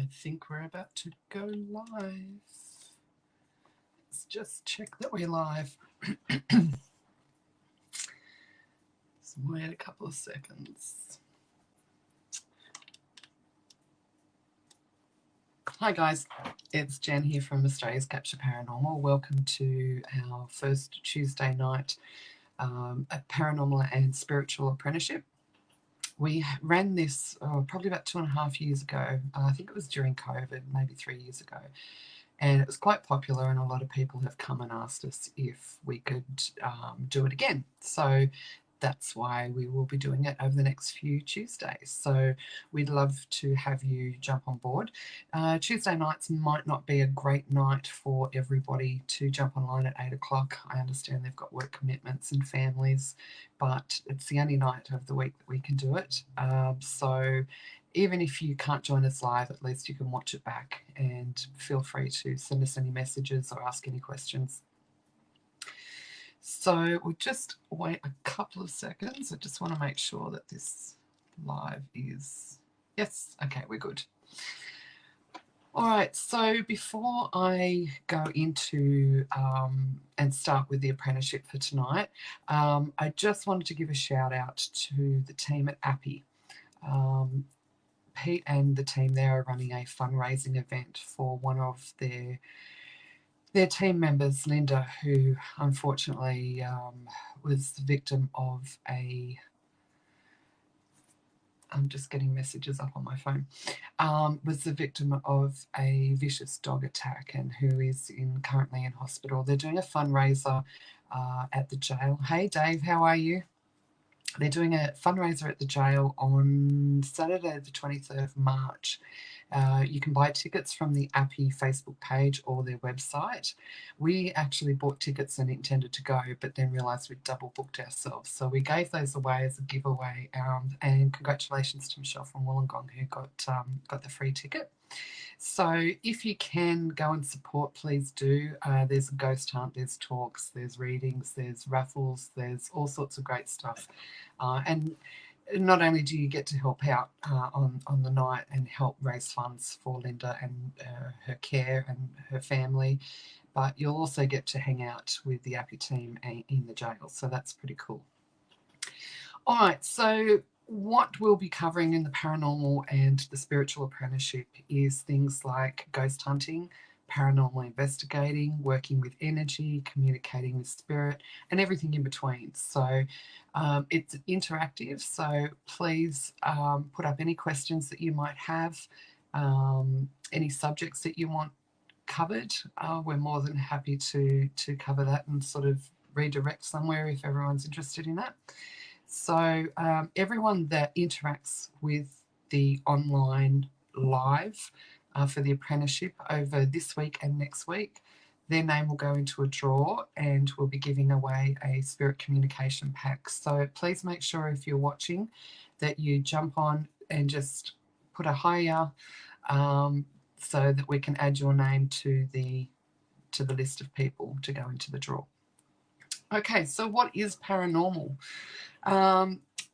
I think we're about to go live. Let's just check that we're live. So wait a couple of seconds. Hi guys, it's Jen here from Australia's Capture Paranormal. Welcome to our first Tuesday night at Paranormal and Spiritual Apprenticeship. We ran this probably about 2.5 years ago. I think it was during COVID, maybe 3 years ago. And it was quite popular, and a lot of people have come and asked us if we could do it again. So that's why we will be doing it over the next few Tuesdays. So we'd love to have you jump on board. Tuesday nights might not be a great night for everybody to jump online at 8 o'clock. I understand they've got work commitments and families, but it's the only night of the week that we can do it. So even if you can't join us live, at least you can watch it back, and feel free to send us any messages or ask any questions. So we'll just wait a couple of seconds. I just want to make sure that this live is, yes, okay, we're good. All right, so before I go into and start with the apprenticeship for tonight, I just wanted to give a shout out to the team at Appy. Pete and the team there are running a fundraising event for one of their team members, Linda, who unfortunately was the victim of a, I'm just getting messages up on my phone, was the victim of a vicious dog attack, and who is currently in hospital. They're doing a fundraiser at the jail. Hey Dave, how are you? They're doing a fundraiser at the jail on Saturday the 23rd of March. You can buy tickets from the Appy Facebook page or their website. We actually bought tickets and intended to go, but then realised we'd double booked ourselves. So we gave those away as a giveaway, and congratulations to Michelle from Wollongong, who got the free ticket. So if you can go and support, please do. There's a ghost hunt, there's talks, there's readings, there's raffles, there's all sorts of great stuff. And not only do you get to help out on the night and help raise funds for Linda and her care and her family, but you'll also get to hang out with the Appy team in the jail. So that's pretty cool. All right, so what we'll be covering in the paranormal and the spiritual apprenticeship is things like ghost hunting, paranormal investigating, working with energy, communicating with spirit, and everything in between. So it's interactive, so please put up any questions that you might have, any subjects that you want covered. We're more than happy to cover that and sort of redirect somewhere if everyone's interested in that. So everyone that interacts with the online live for the apprenticeship over this week and next week, their name will go into a draw, and we'll be giving away a spirit communication pack. So please make sure, if you're watching, that you jump on and just put a hiya so that we can add your name to the list of people to go into the draw. Okay, so what is paranormal?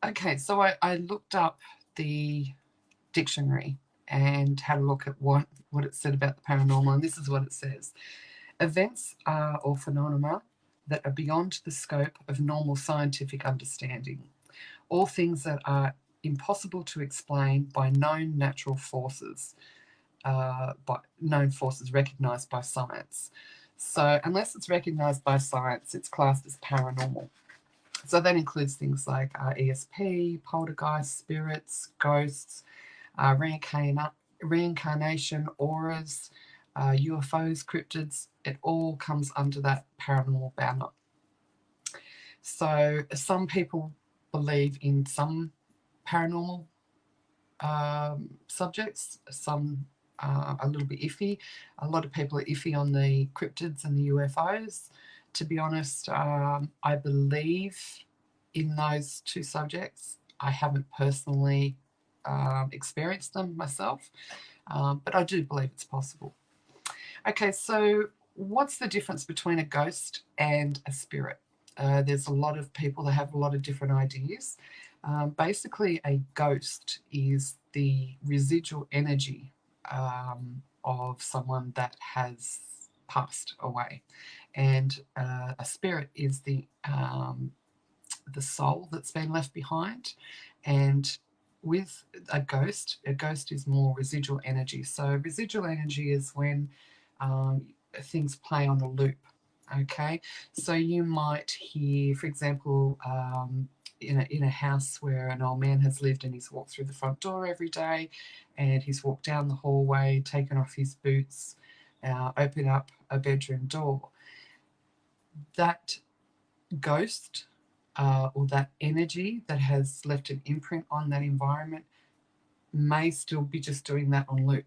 Okay, so I looked up the dictionary and had a look at what it said about the paranormal, and this is what it says. Events or phenomena that are beyond the scope of normal scientific understanding. All things that are impossible to explain by known natural forces, recognised by science. So unless it's recognised by science, it's classed as paranormal. So that includes things like ESP, poltergeist, spirits, ghosts, reincarnation, auras, UFOs, cryptids. It all comes under that paranormal banner. So some people believe in some paranormal subjects, some are a little bit iffy. A lot of people are iffy on the cryptids and the UFOs. To be honest, I believe in those two subjects. I haven't personally experienced them myself, but I do believe it's possible. Okay, so what's the difference between a ghost and a spirit? There's a lot of people that have a lot of different ideas. Basically, a ghost is the residual energy of someone that has passed away. And a spirit is the soul that's been left behind. And with a ghost is more residual energy. So residual energy is when things play on a loop. Okay, so you might hear, for example, in a house where an old man has lived and he's walked through the front door every day, and he's walked down the hallway, taken off his boots, opened up a bedroom door. That ghost or that energy that has left an imprint on that environment may still be just doing that on loop.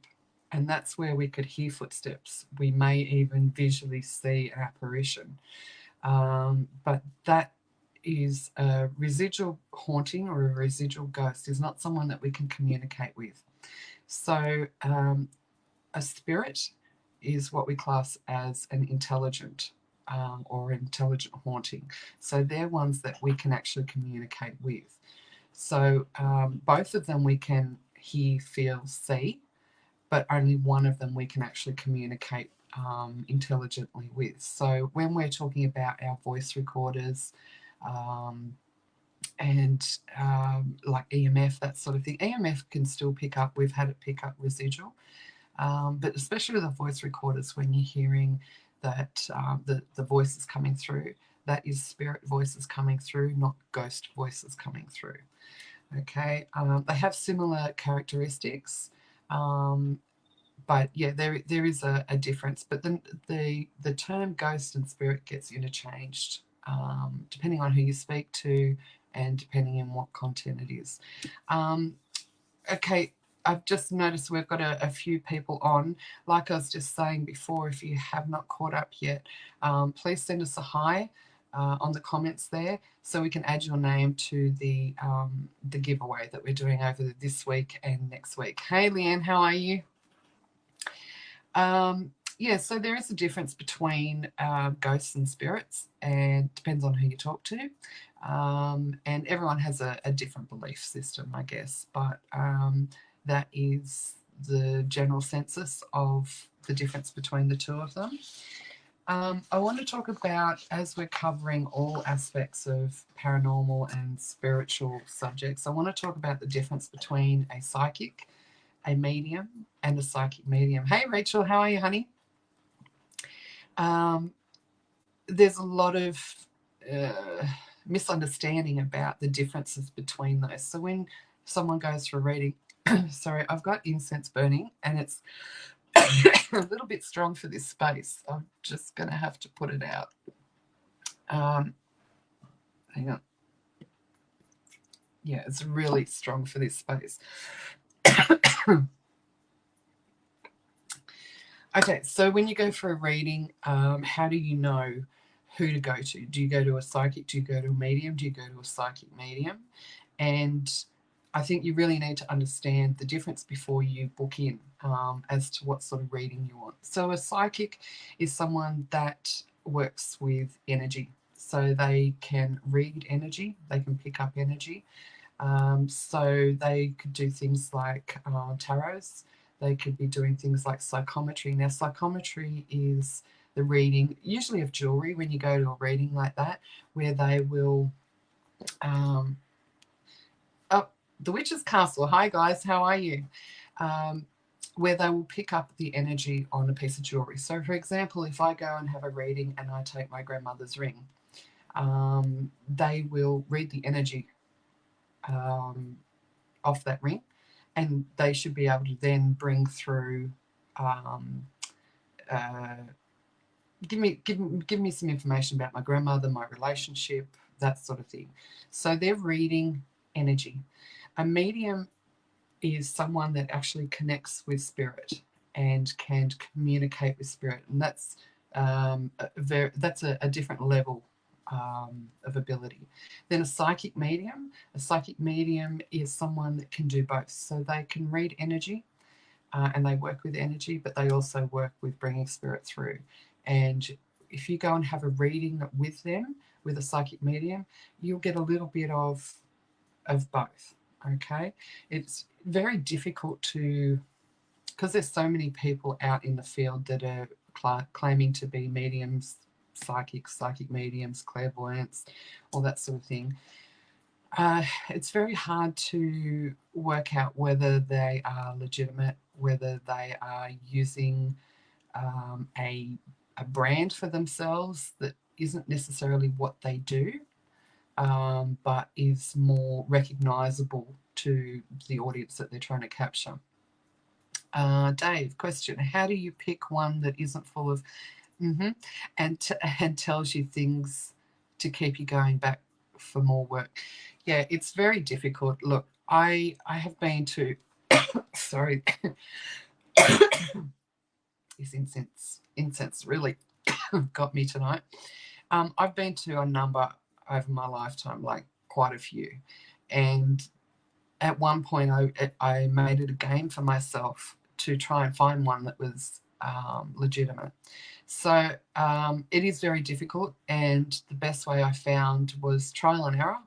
And that's where we could hear footsteps. We may even visually see an apparition. But that is a residual haunting, or a residual ghost is not someone that we can communicate with. So a spirit is what we class as an intelligent or intelligent haunting. So they're ones that we can actually communicate with. So both of them we can hear, feel, see, but only one of them we can actually communicate intelligently with. So when we're talking about our voice recorders and like EMF, that sort of thing, EMF can still pick up. We've had it pick up residual. But especially with the voice recorders, when you're hearing that the voices coming through, that is spirit voices coming through, not ghost voices coming through. Okay, they have similar characteristics, but yeah, there is a difference. But then the term ghost and spirit gets interchanged depending on who you speak to and depending on what content it is. Okay, I've just noticed we've got a few people on. Like I was just saying before, if you have not caught up yet, please send us a hi on the comments there, so we can add your name to the giveaway that we're doing over this week and next week. Hey, Leanne, how are you? Yeah, so there is a difference between ghosts and spirits, and depends on who you talk to. And everyone has a different belief system, I guess, but that is the general census of the difference between the two of them. I want to talk about, as we're covering all aspects of paranormal and spiritual subjects, I want to talk about the difference between a psychic, a medium, and a psychic medium. Hey, Rachel, how are you, honey? There's a lot of misunderstanding about the differences between those. So when someone goes for a reading, sorry, I've got incense burning and it's a little bit strong for this space. I'm just going to have to put it out. Hang on. Yeah, it's really strong for this space. Okay, so when you go for a reading, how do you know who to go to? Do you go to a psychic? Do you go to a medium? Do you go to a psychic medium? And I think you really need to understand the difference before you book in as to what sort of reading you want. So a psychic is someone that works with energy. So they can read energy, they can pick up energy. So they could do things like tarots. They could be doing things like psychometry. Now, psychometry is the reading, usually of jewelry, when you go to a reading like that, where they will... oh, the Witch's Castle. Hi, guys. How are you? Where they will pick up the energy on a piece of jewelry. So, for example, if I go and have a reading and I take my grandmother's ring, they will read the energy off that ring, and they should be able to then bring through give me some information about my grandmother, my relationship, that sort of thing. So they're reading energy. A medium is someone that actually connects with spirit and can communicate with spirit, and that's a different level of ability. Then a psychic medium is someone that can do both. So they can read energy and they work with energy, but they also work with bringing spirit through. And if you go and have a reading with them, with a psychic medium, you'll get a little bit of both. Okay, it's very difficult to because there's so many people out in the field that are claiming to be mediums, psychic mediums, clairvoyants, all that sort of thing. It's very hard to work out whether they are legitimate, whether they are using a brand for themselves that isn't necessarily what they do, but is more recognizable to the audience that they're trying to capture. Dave, question: how do you pick one that isn't full of and tells you things to keep you going back for more work? Yeah, it's very difficult. Look, I have been to sorry, this incense really got me tonight. I've been to a number over my lifetime, like quite a few, and at one point I made it a game for myself to try and find one that was legitimate. So it is very difficult, and the best way I found was trial and error,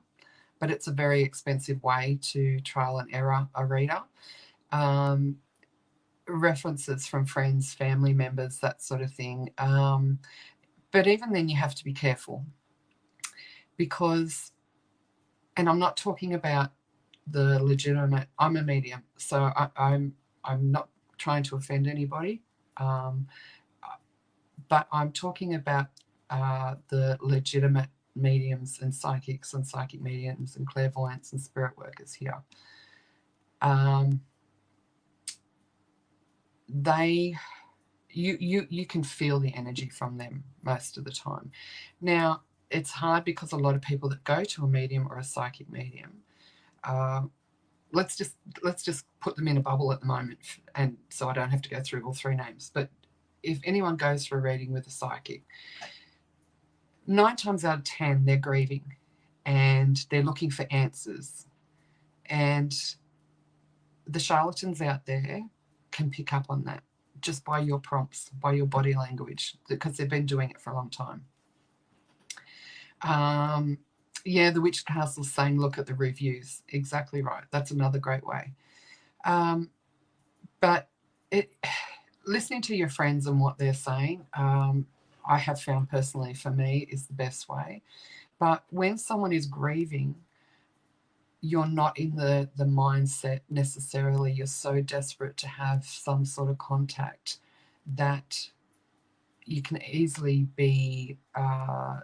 but it's a very expensive way to trial and error a reader. References from friends, family members, that sort of thing. But even then you have to be careful, because, and I'm not talking about the legitimate, I'm a medium, so I'm not trying to offend anybody, but I'm talking about the legitimate mediums and psychics and psychic mediums and clairvoyants and spirit workers here. You can feel the energy from them most of the time. Now, it's hard because a lot of people that go to a medium or a psychic medium, let's just put them in a bubble at the moment, and so I don't have to go through all three names. But if anyone goes for a reading with a psychic, 9 times out of 10 they're grieving and they're looking for answers, and the charlatans out there can pick up on that just by your prompts, by your body language, because they've been doing it for a long time. Yeah, the Witch Castle's saying look at the reviews. Exactly right. That's another great way. But listening to your friends and what they're saying, I have found personally for me is the best way. But when someone is grieving, you're not in the mindset necessarily. You're so desperate to have some sort of contact that you can easily be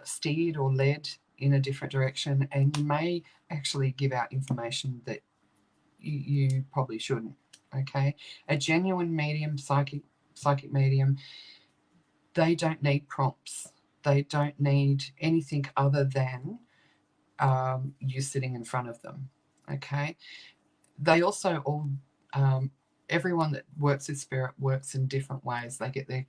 steered or led in a different direction, and you may actually give out information that you probably shouldn't. Okay, a genuine medium, psychic medium, they don't need prompts. They don't need anything other than you sitting in front of them. Okay, they also all everyone that works with spirit works in different ways. They get their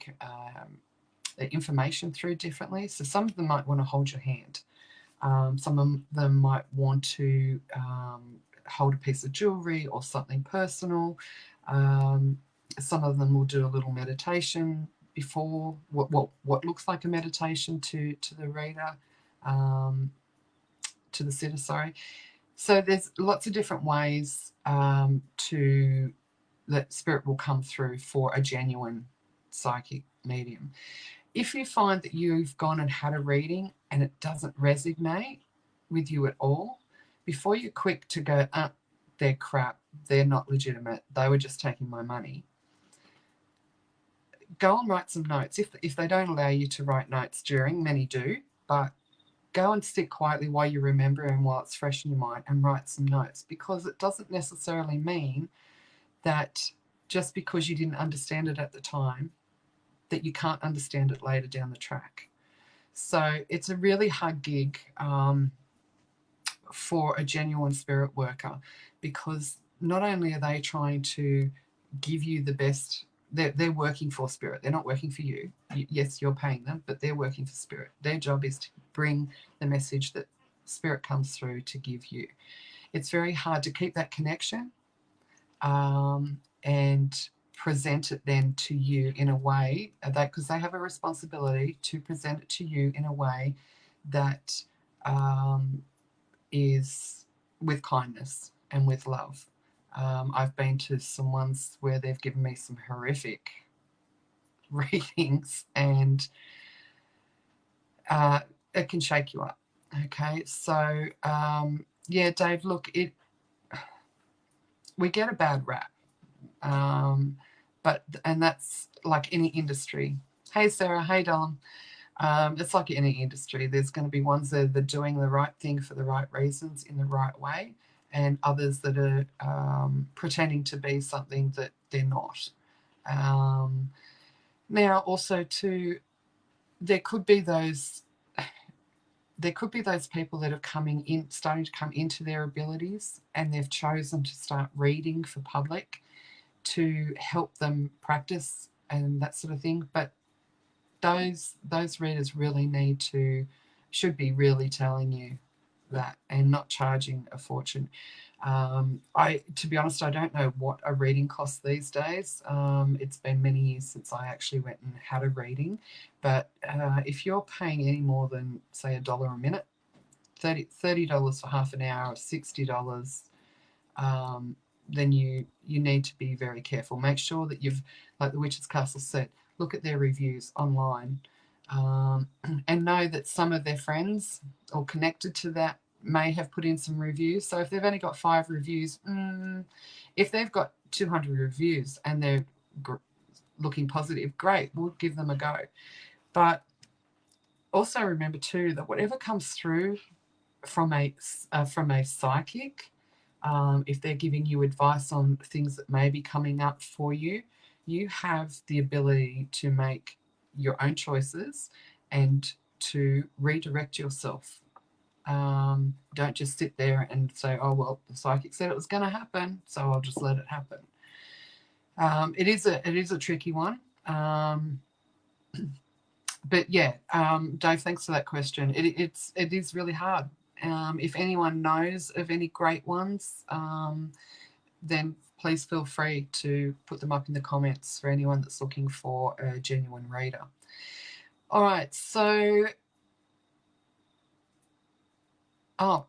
information through differently. So some of them might want to hold your hand. Some of them might want to hold a piece of jewelry or something personal. Some of them will do a little meditation before what looks like a meditation to the reader, to the sitter, sorry. So there's lots of different ways to that spirit will come through for a genuine psychic medium. If you find that you've gone and had a reading and it doesn't resonate with you at all, before you're quick to go, they're crap, they're not legitimate, they were just taking my money, go and write some notes. If they don't allow you to write notes during, many do, but go and sit quietly while you remember and while it's fresh in your mind and write some notes, because it doesn't necessarily mean that just because you didn't understand it at the time that you can't understand it later down the track. So it's a really hard gig for a genuine spirit worker, because not only are they trying to give you the best, they're working for spirit. They're not working for you. Yes, you're paying them, but they're working for spirit. Their job is to bring the message that spirit comes through to give you. It's very hard to keep that connection and present it then to you in a way that, because they have a responsibility to present it to you in a way that is with kindness and with love. I've been to some ones where they've given me some horrific readings, and it can shake you up. Okay, so yeah, Dave, look, we get a bad rap, and that's like any industry. Hey, Sarah. Hey, Don. It's like any industry. There's going to be ones that are doing the right thing for the right reasons in the right way, and others that are pretending to be something that they're not. Now, also, too, there could be those people that are starting to come into their abilities, and they've chosen to start reading for public to help them practice and that sort of thing. But those readers really should be really telling you that and not charging a fortune. To be honest, I don't know what a reading costs these days. It's been many years since I actually went and had a reading, but if you're paying any more than, say, $1 a minute, $30 for half an hour, or $60, then you need to be very careful. Make sure that you've, like the Witch's Castle said, look at their reviews online, and know that some of their friends or connected to that may have put in some reviews. So if they've only got 5 reviews, if they've got 200 reviews and they're looking positive, great, we'll give them a go. But also remember too that whatever comes through from a psychic, if they're giving you advice on things that may be coming up for you, you have the ability to make your own choices and to redirect yourself. Don't just sit there and say, oh, well, the psychic said it was going to happen, so I'll just let it happen. It is a tricky one. But yeah, Dave, thanks for that question. It is really hard. If anyone knows of any great ones, then please feel free to put them up in the comments for anyone that's looking for a genuine reader. All right, so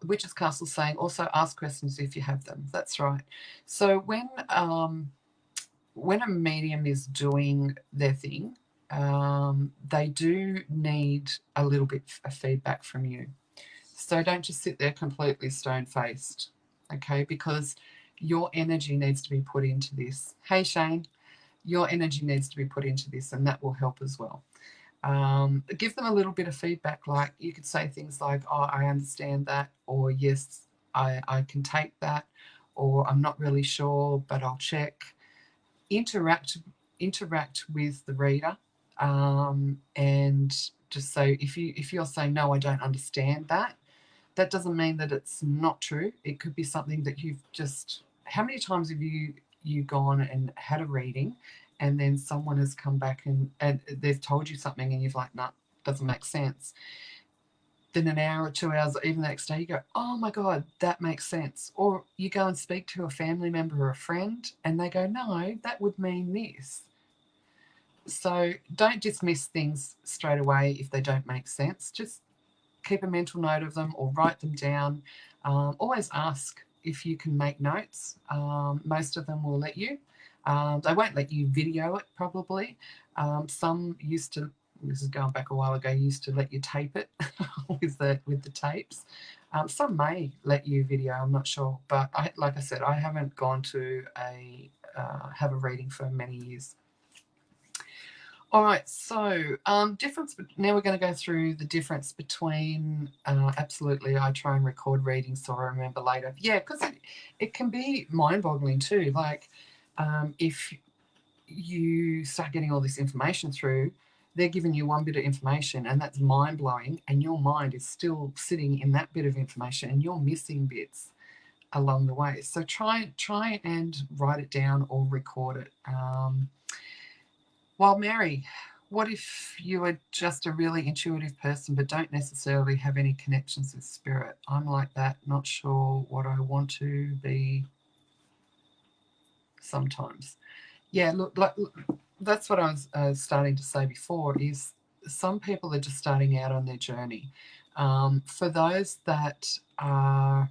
Witch's Castle saying also ask questions if you have them. That's right. So when a medium is doing their thing, they do need a little bit of feedback from you. So don't just sit there completely stone-faced, okay? Because your energy needs to be put into this. Hey, Shane, your energy needs to be put into this, and that will help as well. Give them a little bit of feedback. Like you could say things like, oh, I understand that, or yes, I can take that, or I'm not really sure, but I'll check. Interact with the reader, and just say, if you're saying, no, I don't understand that, that doesn't mean that it's not true. It could be something that you've just, how many times have you gone and had a reading, and then someone has come back and they've told you something and you've like, nah, doesn't make sense. Then an hour or 2 hours, or even the next day, you go, oh my God, that makes sense. Or you go and speak to a family member or a friend and they go, no, that would mean this. So don't dismiss things straight away if they don't make sense. Just keep a mental note of them or write them down. Always ask if you can make notes. Most of them will let you. They won't let you video it probably. Some used to, this is going back a while ago, used to let you tape it with the tapes. Some may let you video, I'm not sure. But like I said, I haven't gone to have a reading for many years. All right, so difference. Now we're going to go through the difference between absolutely, I try and record readings so I remember later. Yeah, because it can be mind-boggling too. Like if you start getting all this information through, they're giving you one bit of information and that's mind-blowing, and your mind is still sitting in that bit of information and you're missing bits along the way. So try and write it down or record it. Well, Mary, what if you are just a really intuitive person but don't necessarily have any connections with spirit? I'm like that, not sure what I want to be sometimes. Yeah, look, that's what I was starting to say before, is some people are just starting out on their journey. For those that are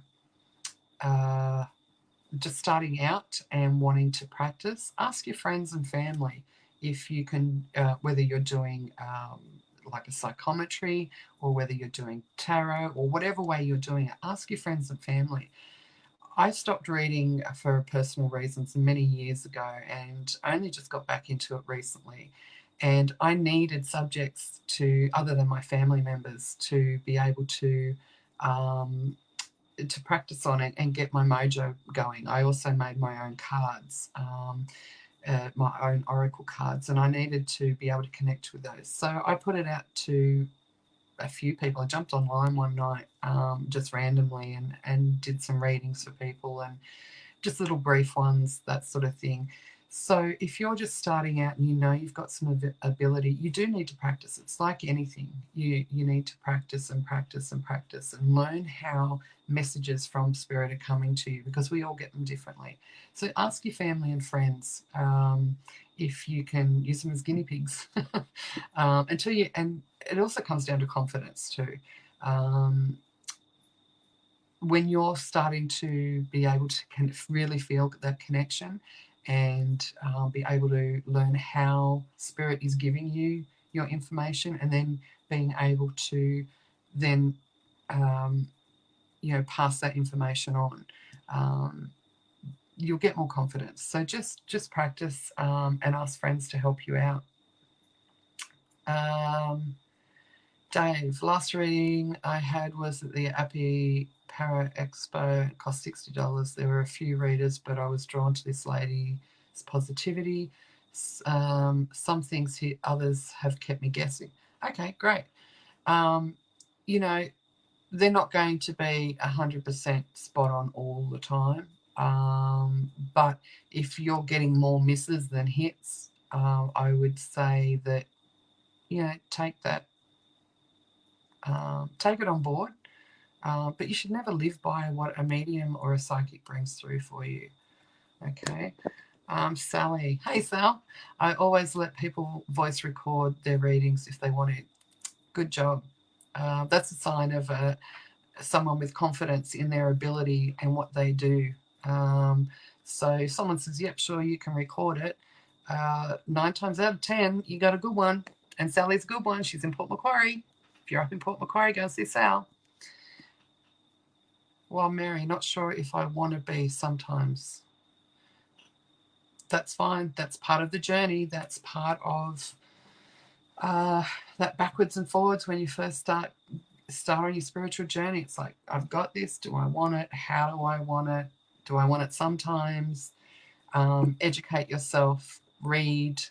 just starting out and wanting to practice, ask your friends and family if you can, whether you're doing like a psychometry, or whether you're doing tarot, or whatever way you're doing it, ask your friends and family. I stopped reading for personal reasons many years ago, and only just got back into it recently. And I needed subjects to, other than my family members, to be able to practice on it and get my mojo going. I also made my own cards, my own oracle cards, and I needed to be able to connect with those. So I put it out to a few people. I jumped online one night, just randomly, and did some readings for people, and just little brief ones, that sort of thing. So if you're just starting out and you know you've got some ability, you do need to practice. It's like anything. You need to practice and practice and practice and learn how messages from spirit are coming to you, because we all get them differently. So ask your family and friends, if you can use them as guinea pigs, until you. And it also comes down to confidence too. When you're starting to be able to really feel that connection, and be able to learn how spirit is giving you your information, and then being able to then pass that information on, you'll get more confidence. So just practice, and ask friends to help you out. Dave, last reading I had was at the Appy Para Expo. It cost $60. There were a few readers, but I was drawn to this lady's positivity. Some things hit, others have kept me guessing. Okay, great. You know, they're not going to be 100% spot on all the time. But if you're getting more misses than hits, I would say that, take that. Take it on board, but you should never live by what a medium or a psychic brings through for you. Okay. Sally. Hey, Sal. I always let people voice record their readings if they want to. Good job. That's a sign of someone with confidence in their ability and what they do. So if someone says, yep, sure, you can record it, 9 times out of 10, you got a good one. And Sally's a good one. She's in Port Macquarie. If you're up in Port Macquarie, go and see Sal. Well, Mary, not sure if I want to be sometimes. That's fine. That's part of the journey. That's part of that backwards and forwards when you first start on your spiritual journey. It's like, I've got this. Do I want it? How do I want it? Do I want it sometimes? Educate yourself. Read.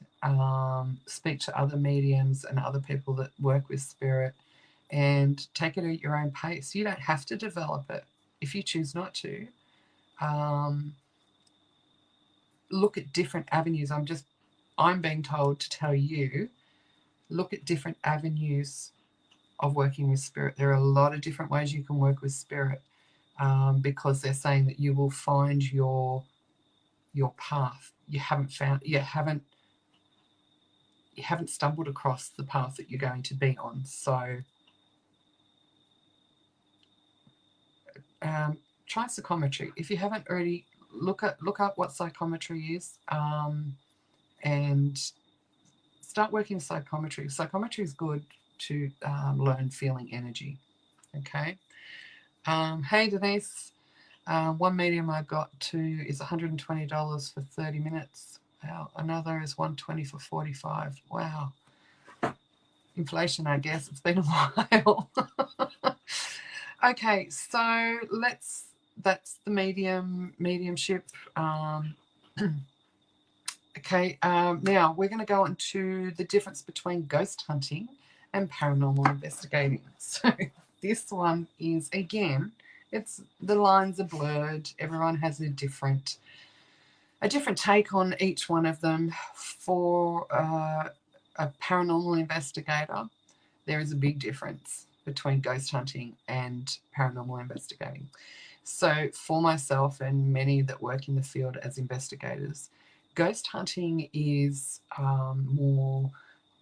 Speak to other mediums and other people that work with spirit, and take it at your own pace. You don't have to develop it if you choose not to. Look at different avenues. I'm being told to tell you, look at different avenues of working with spirit. There are a lot of different ways you can work with spirit, because they're saying that you will find your path. You haven't stumbled across the path that you're going to be on. So try psychometry. If you haven't already, look up what psychometry is, and start working psychometry. Psychometry is good to learn feeling energy. Okay. Hey, Denise. One medium I got to is $120 for 30 minutes. Wow. Another is $120 for 45. Wow. Inflation, I guess. It's been a while. Okay, so that's the mediumship. Okay, now we're going to go into the difference between ghost hunting and paranormal investigating. So this one is, again, the lines are blurred. Everyone has a different take on each one of them. For a paranormal investigator, there is a big difference between ghost hunting and paranormal investigating. So for myself and many that work in the field as investigators, ghost hunting is more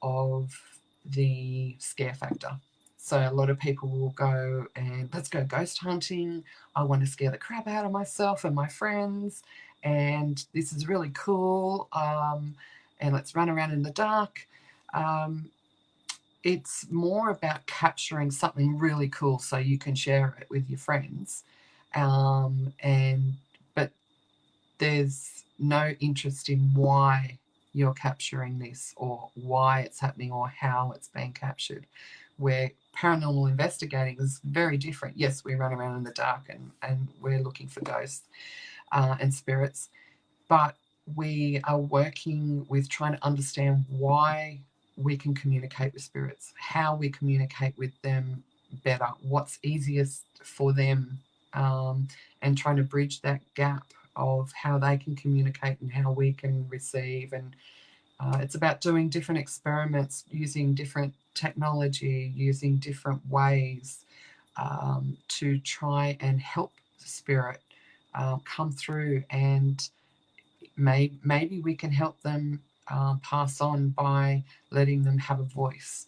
of the scare factor. So a lot of people will go and let's go ghost hunting. I want to scare the crap out of myself and my friends, and this is really cool. And let's run around in the dark. Um, it's more about capturing something really cool so you can share it with your friends. And but there's no interest in why you're capturing this or why it's happening or how it's being captured. Where paranormal investigating is very different. Yes, we run around in the dark and we're looking for ghosts and spirits, but we are working with trying to understand why we can communicate with spirits, how we communicate with them better, what's easiest for them, and trying to bridge that gap of how they can communicate and how we can receive. And it's about doing different experiments, using different technology, using different ways to try and help the spirit come through, and maybe we can help them pass on by letting them have a voice.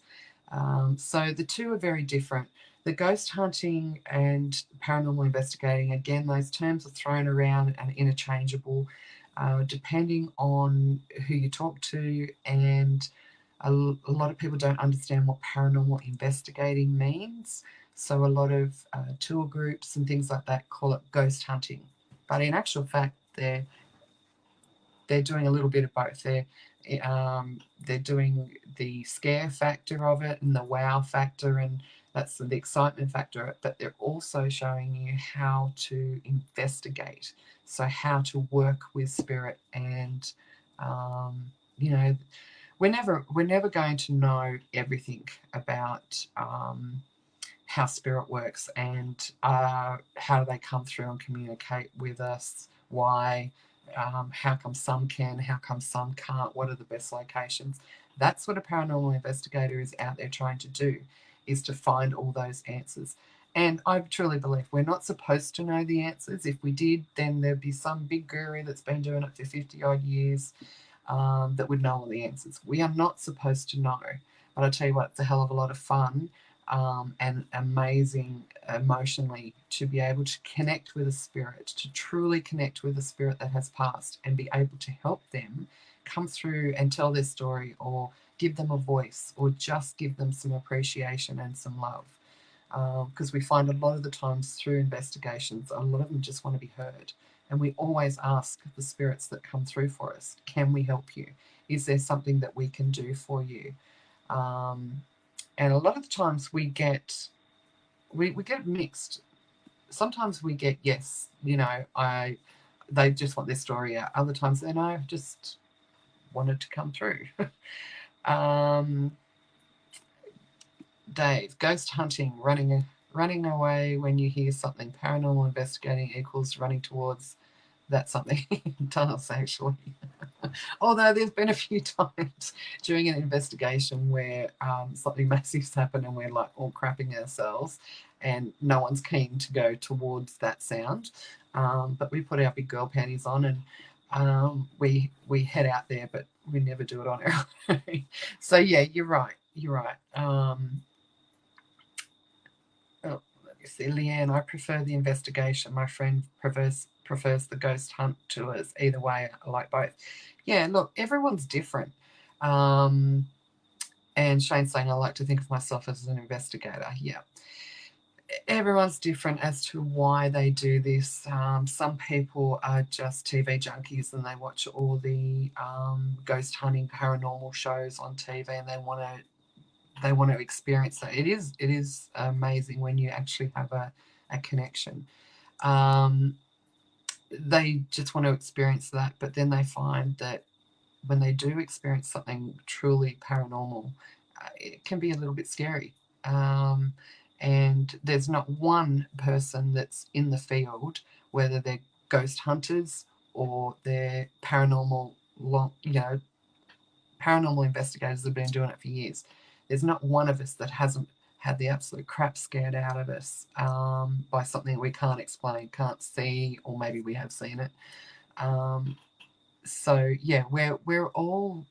So the two are very different. The ghost hunting and paranormal investigating, again, those terms are thrown around and interchangeable depending on who you talk to, and a lot of people don't understand what paranormal investigating means. So a lot of tour groups and things like that call it ghost hunting. But in actual fact, they're doing a little bit of both. They're doing the scare factor of it and the wow factor, and that's the excitement factor of it, but they're also showing you how to investigate, so how to work with spirit. And you know, we're never going to know everything about how spirit works and how do they come through and communicate with us, why, how come some can, how come some can't, what are the best locations. That's what a paranormal investigator is out there trying to do, is to find all those answers. And I truly believe we're not supposed to know the answers. If we did, then there'd be some big guru that's been doing it for 50 odd years that would know all the answers. We are not supposed to know. But I tell you what, it's a hell of a lot of fun and amazing emotionally to be able to connect with a spirit, to truly connect with a spirit that has passed and be able to help them come through and tell their story, or give them a voice, or just give them some appreciation and some love. Because we find a lot of the times through investigations, a lot of them just want to be heard. And we always ask the spirits that come through for us, can we help you? Is there something that we can do for you? And a lot of the times we get mixed. Sometimes we get yes, they just want their story out. Other times they know, just wanted to come through. Dave, ghost hunting, running away when you hear something. Paranormal investigating equals running towards that something. It does, actually. Although there's been a few times during an investigation where something massive's happened and we're like all crapping ourselves and no one's keen to go towards that sound. But we put our big girl panties on and we head out there, but we never do it on our own. So yeah, you're right. Oh, let me see. Leanne, I prefer the investigation. My friend prefers the ghost hunt tours. Either way, I like both. Yeah, look, everyone's different. And Shane's saying, I like to think of myself as an investigator. Yeah. Everyone's different as to why they do this. Some people are just TV junkies and they watch all the ghost hunting paranormal shows on TV and they want to experience that. It is amazing when you actually have a connection. They just want to experience that, but then they find that when they do experience something truly paranormal, it can be a little bit scary. And there's not one person that's in the field, whether they're ghost hunters or they're paranormal investigators that have been doing it for years. There's not one of us that hasn't had the absolute crap scared out of us by something we can't explain, can't see, or maybe we have seen it. So yeah, we're all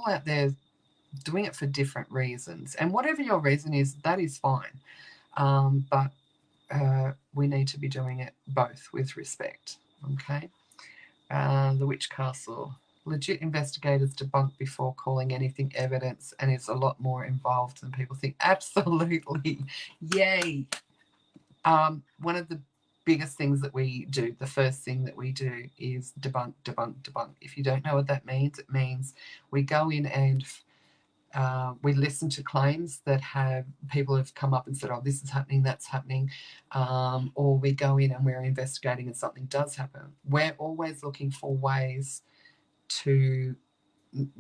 out there doing it for different reasons. And whatever your reason is, that is fine. But we need to be doing it both with respect. Okay. The Witch Castle. Legit investigators debunk before calling anything evidence, and it's a lot more involved than people think. Absolutely. Yay. One of the biggest things that we do, the first thing that we do is debunk, debunk, debunk. If you don't know what that means, it means we go in and we listen to claims that have people have come up and said, oh, this is happening, that's happening, or we go in and we're investigating and something does happen. We're always looking for ways to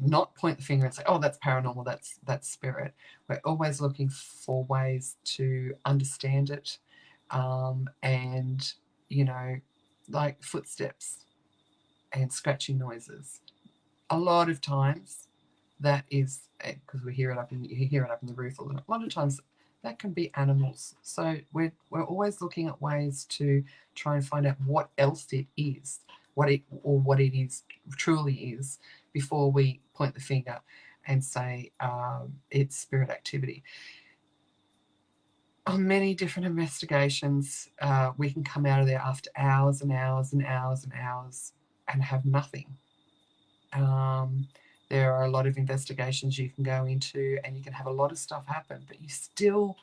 not point the finger and say, oh, that's paranormal, that's spirit. We're always looking for ways to understand it, and, you know, like footsteps and scratching noises. A lot of times that is, because we hear it up in you hear it up in the roof a lot of times that can be animals. So we're always looking at ways to try and find out what else it is, what it is truly is, before we point the finger and say it's spirit activity. On many different investigations, we can come out of there after hours and hours and hours and hours and have nothing. There are a lot of investigations you can go into and you can have a lot of stuff happen, but you still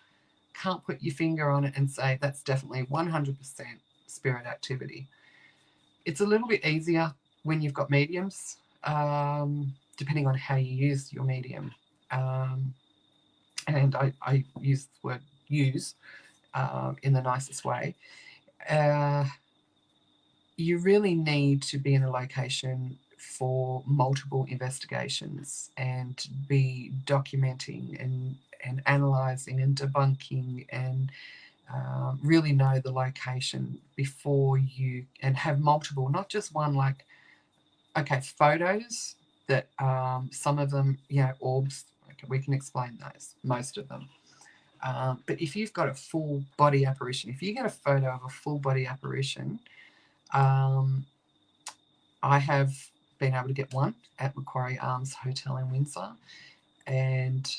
can't put your finger on it and say that's definitely 100% spirit activity. It's a little bit easier when you've got mediums, depending on how you use your medium. And I use the word use in the nicest way. You really need to be in a location for multiple investigations and be documenting and analysing and debunking and really know the location before you, and have multiple, not just one, like, okay, photos that some of them, you know, orbs, okay, we can explain those, most of them. But if you've got a full body apparition, if you get a photo of a full body apparition, I have been able to get one at Macquarie Arms Hotel in Windsor, and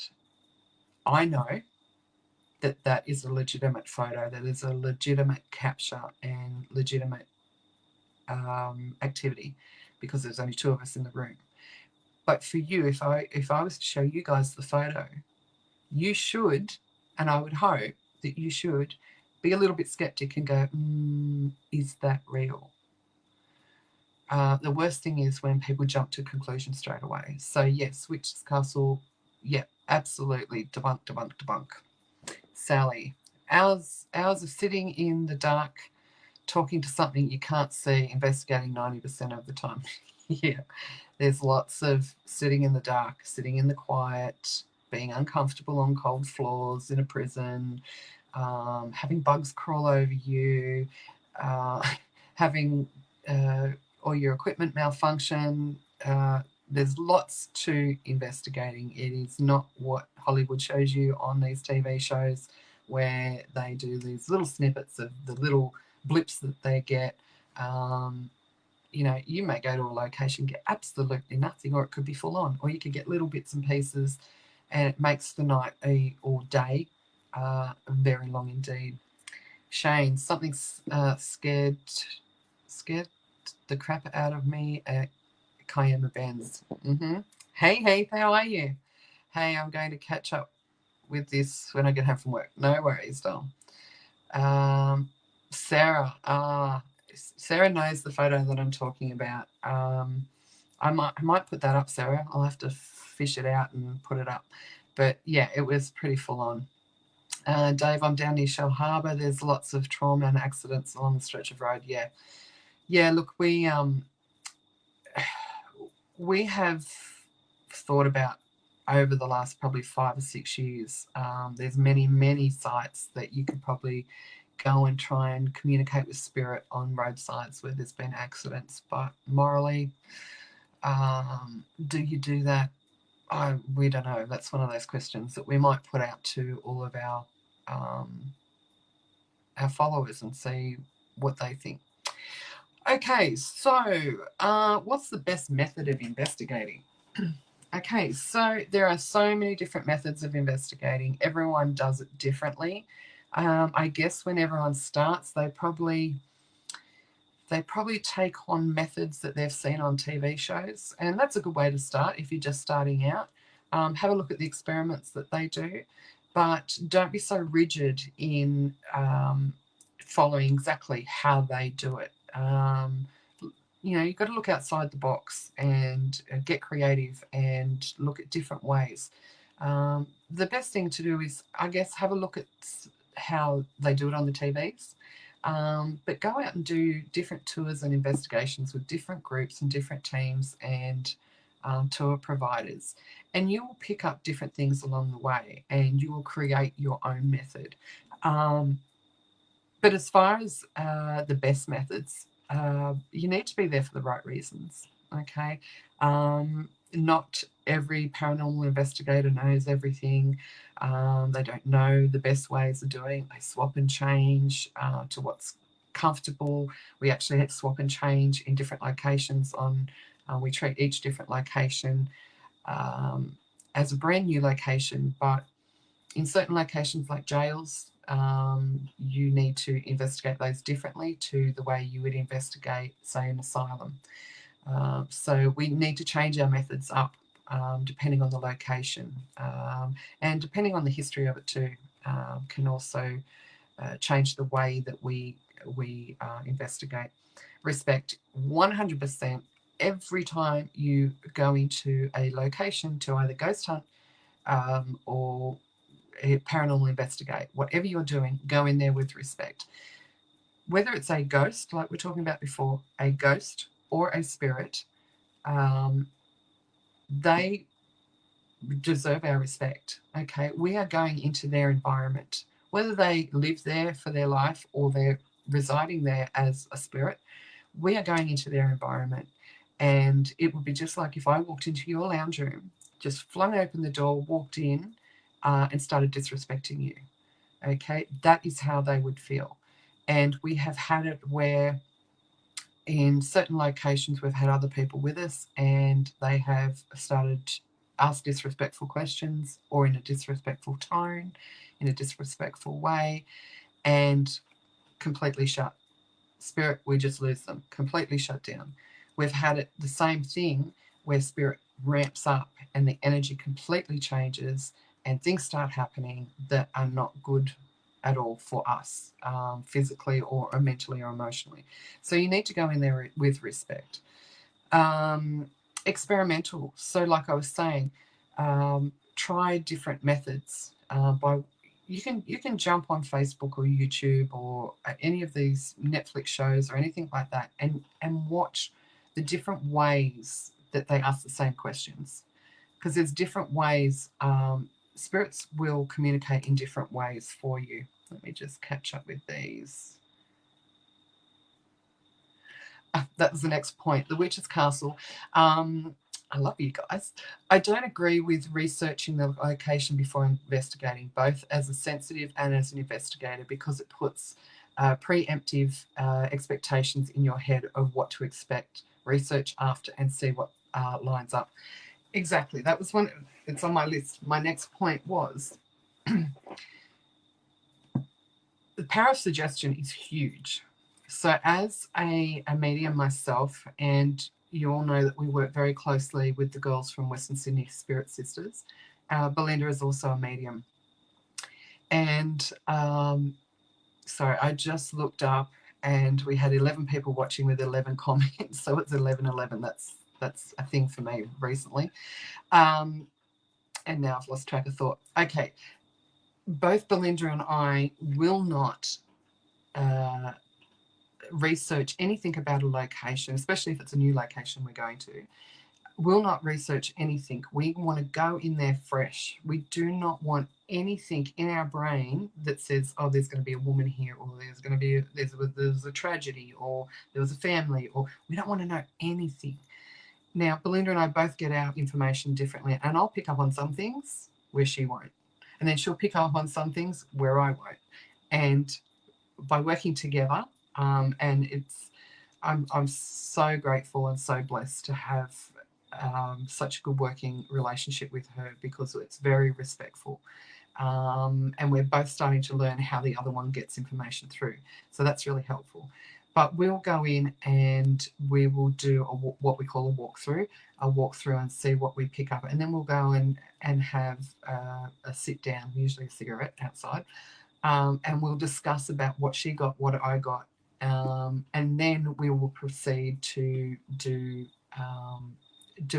I know that that is a legitimate photo, that is a legitimate capture and legitimate activity, because there's only two of us in the room. But for you, if I was to show you guys the photo, you should, and I would hope that you should, be a little bit skeptic and go, is that real? The worst thing is when people jump to conclusions straight away. So yes, Witch's Castle, yeah, absolutely, debunk, debunk, debunk. Sally, hours of sitting in the dark, talking to something you can't see, investigating 90% of the time. Yeah, there's lots of sitting in the dark, sitting in the quiet, being uncomfortable on cold floors in a prison, having bugs crawl over you, having all your equipment malfunction. There's lots to investigating. It is not what Hollywood shows you on these TV shows, where they do these little snippets of the little blips that they get. You know, you may go to a location, get absolutely nothing, or it could be full on, or you could get little bits and pieces, and it makes the night or day very long indeed. Shane, something's scared the crap out of me at Kiama Benz. Hey, Heath, how are you? Hey, I'm going to catch up with this when I get home from work. No worries, doll. Sarah, Sarah knows the photo that I'm talking about. I might put that up, Sarah. I'll have to fish it out and put it up. But yeah, it was pretty full on. Dave, I'm down near Shell Harbour. There's lots of trauma and accidents along the stretch of road. Yeah. Look, we have thought about, over the last probably 5 or 6 years, there's many sites that you could probably go and try and communicate with spirit on roadsides where there's been accidents. But morally, do you do that? We don't know. That's one of those questions that we might put out to all of our followers and see what they think. Okay, so what's the best method of investigating? Okay, so there are so many different methods of investigating. Everyone does it differently. I guess when everyone starts, they probably take on methods that they've seen on TV shows, and that's a good way to start if you're just starting out. Have a look at the experiments that they do, but don't be so rigid in following exactly how they do it. You've got to look outside the box and get creative and look at different ways. The best thing to do is, I guess, have a look at how they do it on the TVs. But go out and do different tours and investigations with different groups and different teams and tour providers. And you will pick up different things along the way and you will create your own method. But as far as the best methods, you need to be there for the right reasons. Okay. Not every paranormal investigator knows everything. They don't know the best ways of doing it. They swap and change to what's comfortable. We actually have swap and change in different locations. We treat each different location as a brand new location, but in certain locations like jails, you need to investigate those differently to the way you would investigate, say, an asylum. So we need to change our methods up depending on the location, and depending on the history of it too, can also change the way that we investigate. Respect 100% every time you go into a location to either ghost hunt or paranormal investigate. Whatever you're doing, go in there with respect. Whether it's a ghost, like we're talking about before, a ghost or a spirit, they deserve our respect. Okay, we are going into their environment. Whether they live there for their life or they're residing there as a spirit, we are going into their environment. And it would be just like if I walked into your lounge room, just flung open the door, walked in, and started disrespecting you. Okay, that is how they would feel. And we have had it where in certain locations we've had other people with us and they have started to ask disrespectful questions or in a disrespectful tone, in a disrespectful way, and completely shut. Spirit, we just lose them, completely shut down. We've had it the same thing where spirit ramps up and the energy completely changes and things start happening that are not good at all for us, physically or mentally or emotionally. So you need to go in there with respect. Experimental. So, like I was saying, try different methods. You can jump on Facebook or YouTube or any of these Netflix shows or anything like that and watch the different ways that they ask the same questions, because there's different ways. Spirits will communicate in different ways for you. Let me just catch up with these. That was the next point. The Witch's Castle. I love you guys. I don't agree with researching the location before investigating, both as a sensitive and as an investigator, because it puts preemptive expectations in your head of what to expect. Research after and see what lines up. Exactly. That was one. It's on my list. My next point was the power of suggestion is huge. So, as a medium myself, and you all know that we work very closely with the girls from Western Sydney Spirit Sisters, Belinda is also a medium. And sorry, I just looked up and we had 11 people watching with 11 comments. So it's 11:11. That's a thing for me recently. And now I've lost track of thought. Okay. Both Belinda and I will not research anything about a location, especially if it's a new location we're going to. Will not research anything. We want to go in there fresh. We do not want anything in our brain that says, oh, there's going to be a woman here, or there's going to be there's a tragedy, or there was a family, or we don't want to know anything. Now, Belinda and I both get our information differently, and I'll pick up on some things where she won't. And then she'll pick up on some things where I won't. And by working together, and I'm so grateful and so blessed to have such a good working relationship with her because it's very respectful. And we're both starting to learn how the other one gets information through. So that's really helpful. But we'll go in and we will do what we call a walkthrough and see what we pick up. And then we'll go and have a sit down, usually a cigarette outside, and we'll discuss about what she got, what I got. And then we will proceed to do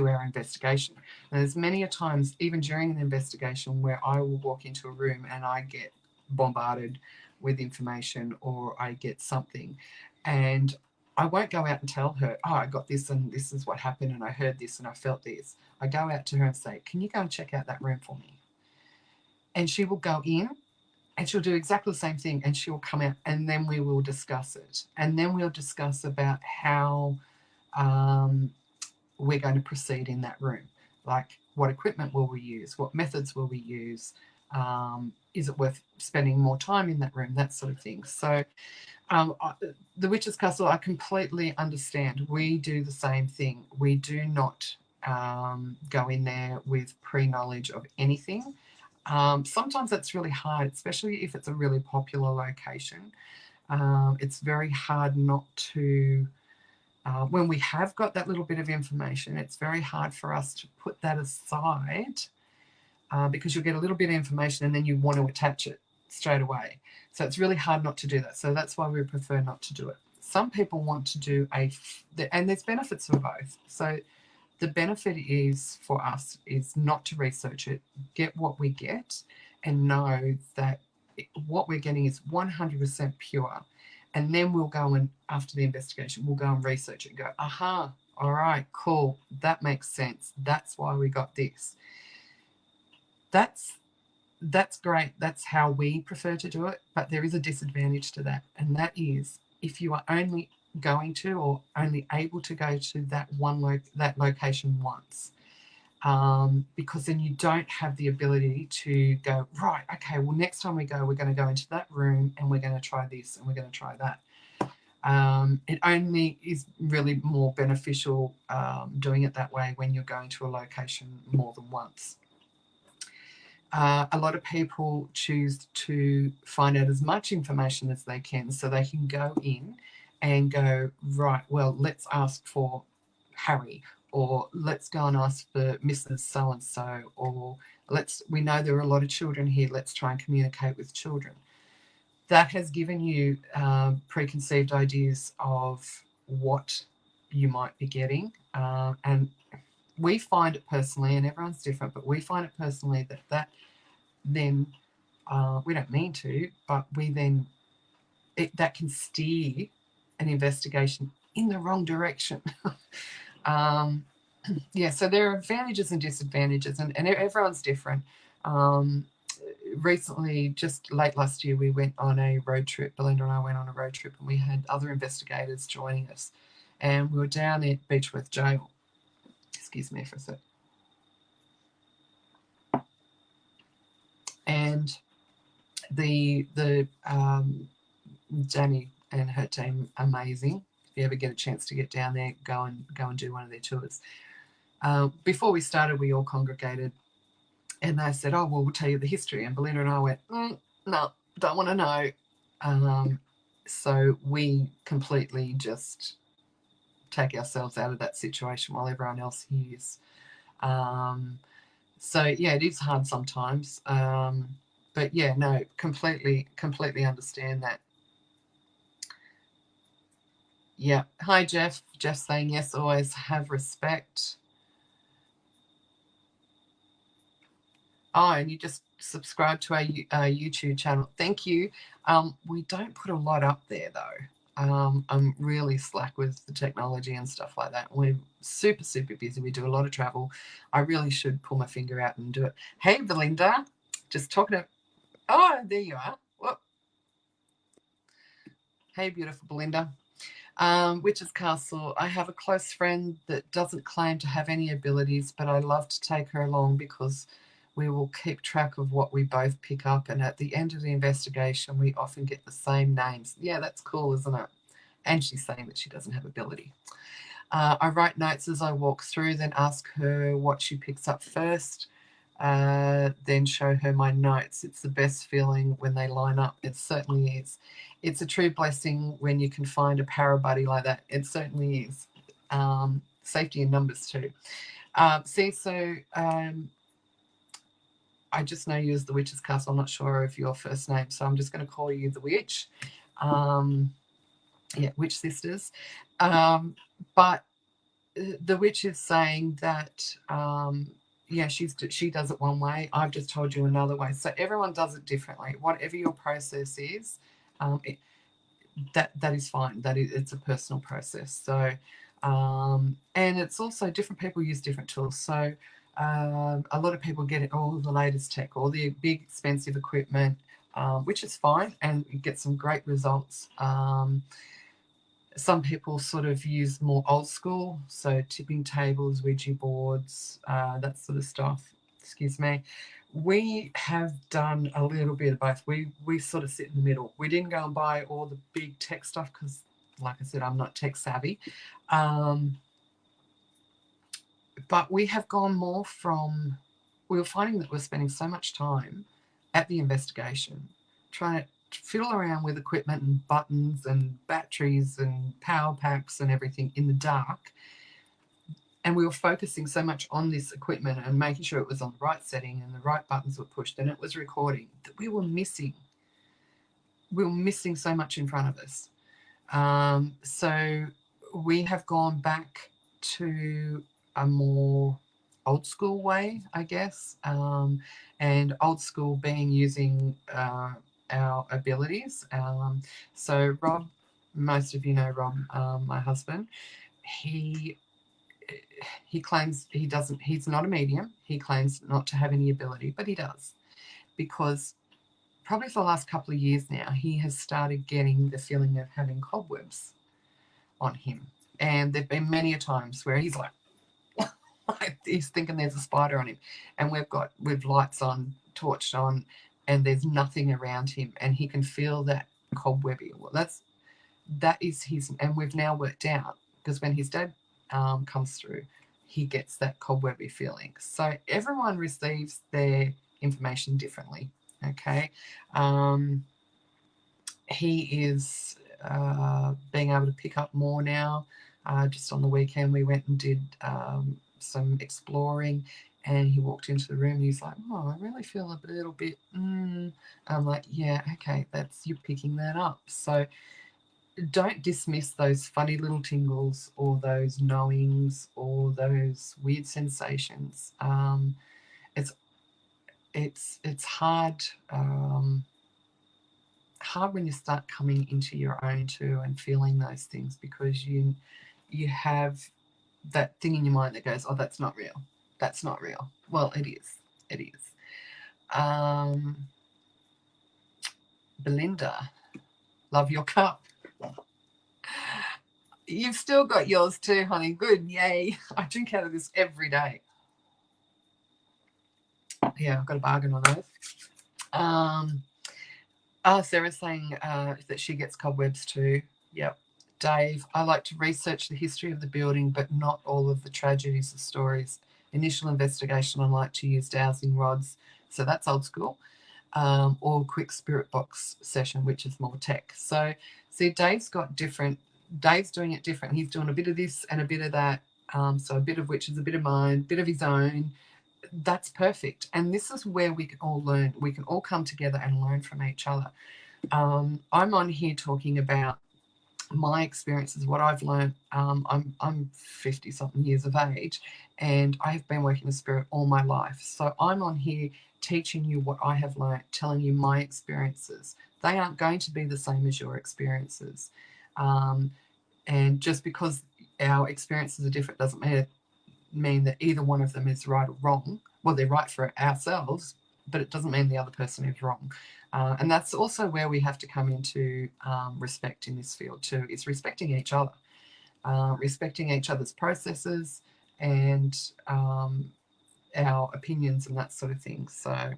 our investigation. And there's many a times, even during an investigation, where I will walk into a room and I get bombarded with information or I get something, and I won't go out and tell her, oh, I got this and this is what happened and I heard this and I felt this. I go out to her and say, can you go and check out that room for me? And she will go in and she'll do exactly the same thing and she will come out, and then we will discuss it. And then we'll discuss about how we're going to proceed in that room. Like, what equipment will we use? What methods will we use? Is it worth spending more time in that room? That sort of thing. So the Witch's Castle, I completely understand. We do the same thing. We do not go in there with pre-knowledge of anything. Sometimes that's really hard, especially if it's a really popular location. It's very hard not to, when we have got that little bit of information, it's very hard for us to put that aside because you'll get a little bit of information and then you want to attach it straight away. So it's really hard not to do that. So that's why we prefer not to do it. Some people want to do and there's benefits for both. So the benefit is for us is not to research it, get what we get, and know that what we're getting is 100% pure. And then we'll go and, after the investigation, we'll go and research it and go, aha, all right, cool, that makes sense. That's why we got this. That's great. That's how we prefer to do it. But there is a disadvantage to that. And that is if you are only going to or only able to go to that location once, because then you don't have the ability to go, right, okay, well, next time we go, we're going to go into that room and we're going to try this and we're going to try that. It only is really more beneficial doing it that way when you're going to a location more than once. A lot of people choose to find out as much information as they can so they can go in and go, right, well, let's ask for Harry, or let's go and ask for Mrs. So-and-so, or we know there are a lot of children here, let's try and communicate with children. That has given you preconceived ideas of what you might be getting. And we find it personally, and everyone's different, but we find it personally that then, we don't mean to, but that can steer an investigation in the wrong direction. Yeah, so there are advantages and disadvantages, and everyone's different. Recently, just late last year, we went on a road trip. Belinda and I went on a road trip, and we had other investigators joining us. And we were down at Beechworth Jail. Excuse me for a sec. And the Danny and her team, amazing. If you ever get a chance to get down there, go and do one of their tours. Before we started, we all congregated, and they said, oh, well, we'll tell you the history. And Belinda and I went, no, don't want to know. So we completely just take ourselves out of that situation while everyone else hears. So, yeah, it is hard sometimes. But, yeah, no, completely understand that. Yeah. Hi, Jeff. Jeff's saying, yes, always have respect. Oh, and you just subscribe to our YouTube channel. Thank you. We don't put a lot up there, though. I'm really slack with the technology and stuff like that. We're super, super busy. We do a lot of travel. I really should pull my finger out and do it. Hey, Belinda. Just talking to... Oh, there you are. Whoop. Hey, beautiful Belinda. Witch's Castle. I have a close friend that doesn't claim to have any abilities, but I love to take her along because we will keep track of what we both pick up, and at the end of the investigation, we often get the same names. Yeah, that's cool, isn't it? And she's saying that she doesn't have ability. I write notes as I walk through, then ask her what she picks up first, then show her my notes. It's the best feeling when they line up. It certainly is. It's a true blessing when you can find a para buddy like that. It certainly is. Safety in numbers too. I just know you as the Witch's Castle. I'm not sure of your first name, so I'm just going to call you the Witch. Witch Sisters. But the witch is saying that she does it one way. I've just told you another way. So everyone does it differently. Whatever your process is, that is fine. It's a personal process. So and it's also different people use different tools. So a lot of people get all the latest tech, all the big expensive equipment, which is fine, and you get some great results. Some people sort of use more old school, so tipping tables, Ouija boards, that sort of stuff. Excuse me. We have done a little bit of both. We sort of sit in the middle. We didn't go and buy all the big tech stuff because, like I said, I'm not tech savvy. But we have gone more from, we were finding that we're spending so much time at the investigation trying to fiddle around with equipment and buttons and batteries and power packs and everything in the dark. And we were focusing so much on this equipment and making sure it was on the right setting and the right buttons were pushed and it was recording, that we were missing so much in front of us. So we have gone back to a more old school way, I guess, and old school being using our abilities. So Rob, most of you know Rob, my husband, he claims he doesn't, he's not a medium. He claims not to have any ability, but he does, because probably for the last couple of years now, he has started getting the feeling of having cobwebs on him. And there've been many a times where he's like he's thinking there's a spider on him, and we've lights on, torched on, and there's nothing around him, and he can feel that cobwebby. Well, that is his, and we've now worked out, because when his dad comes through, he gets that cobwebby feeling. So everyone receives their information differently. Okay, he is being able to pick up more now. Just on the weekend, we went and did some exploring, and he walked into the room and he's like, "Oh, I really feel a little bit." I'm like, "Yeah, okay, that's, you're picking that up." So don't dismiss those funny little tingles or those knowings or those weird sensations. It's hard. Hard when you start coming into your own too and feeling those things, because you have that thing in your mind that goes, "Oh, that's not real. That's not real." Well, it is. It is. Belinda, love your cup. You've still got yours too, honey. Good. Yay. I drink out of this every day. Yeah, I've got a bargain on those. Sarah's saying that she gets cobwebs too. Yep. Dave, I like to research the history of the building, but not all of the tragedies or stories. Initial investigation, I like to use dowsing rods. So that's old school. Or quick spirit box session, which is more tech. So see, Dave's doing it different. He's doing a bit of this and a bit of that. So a bit of which is a bit of mine, a bit of his own. That's perfect. And this is where we can all learn. We can all come together and learn from each other. I'm on here talking about my experiences, what I've learned. I'm 50 something years of age, and I've been working with spirit all my life. So I'm on here teaching you what I have learned, telling you my experiences. They aren't going to be the same as your experiences. And just because our experiences are different doesn't mean that either one of them is right or wrong. Well, they're right for ourselves, but it doesn't mean the other person is wrong. And that's also where we have to come into respect in this field too, is respecting each other, respecting each other's processes and our opinions and that sort of thing. So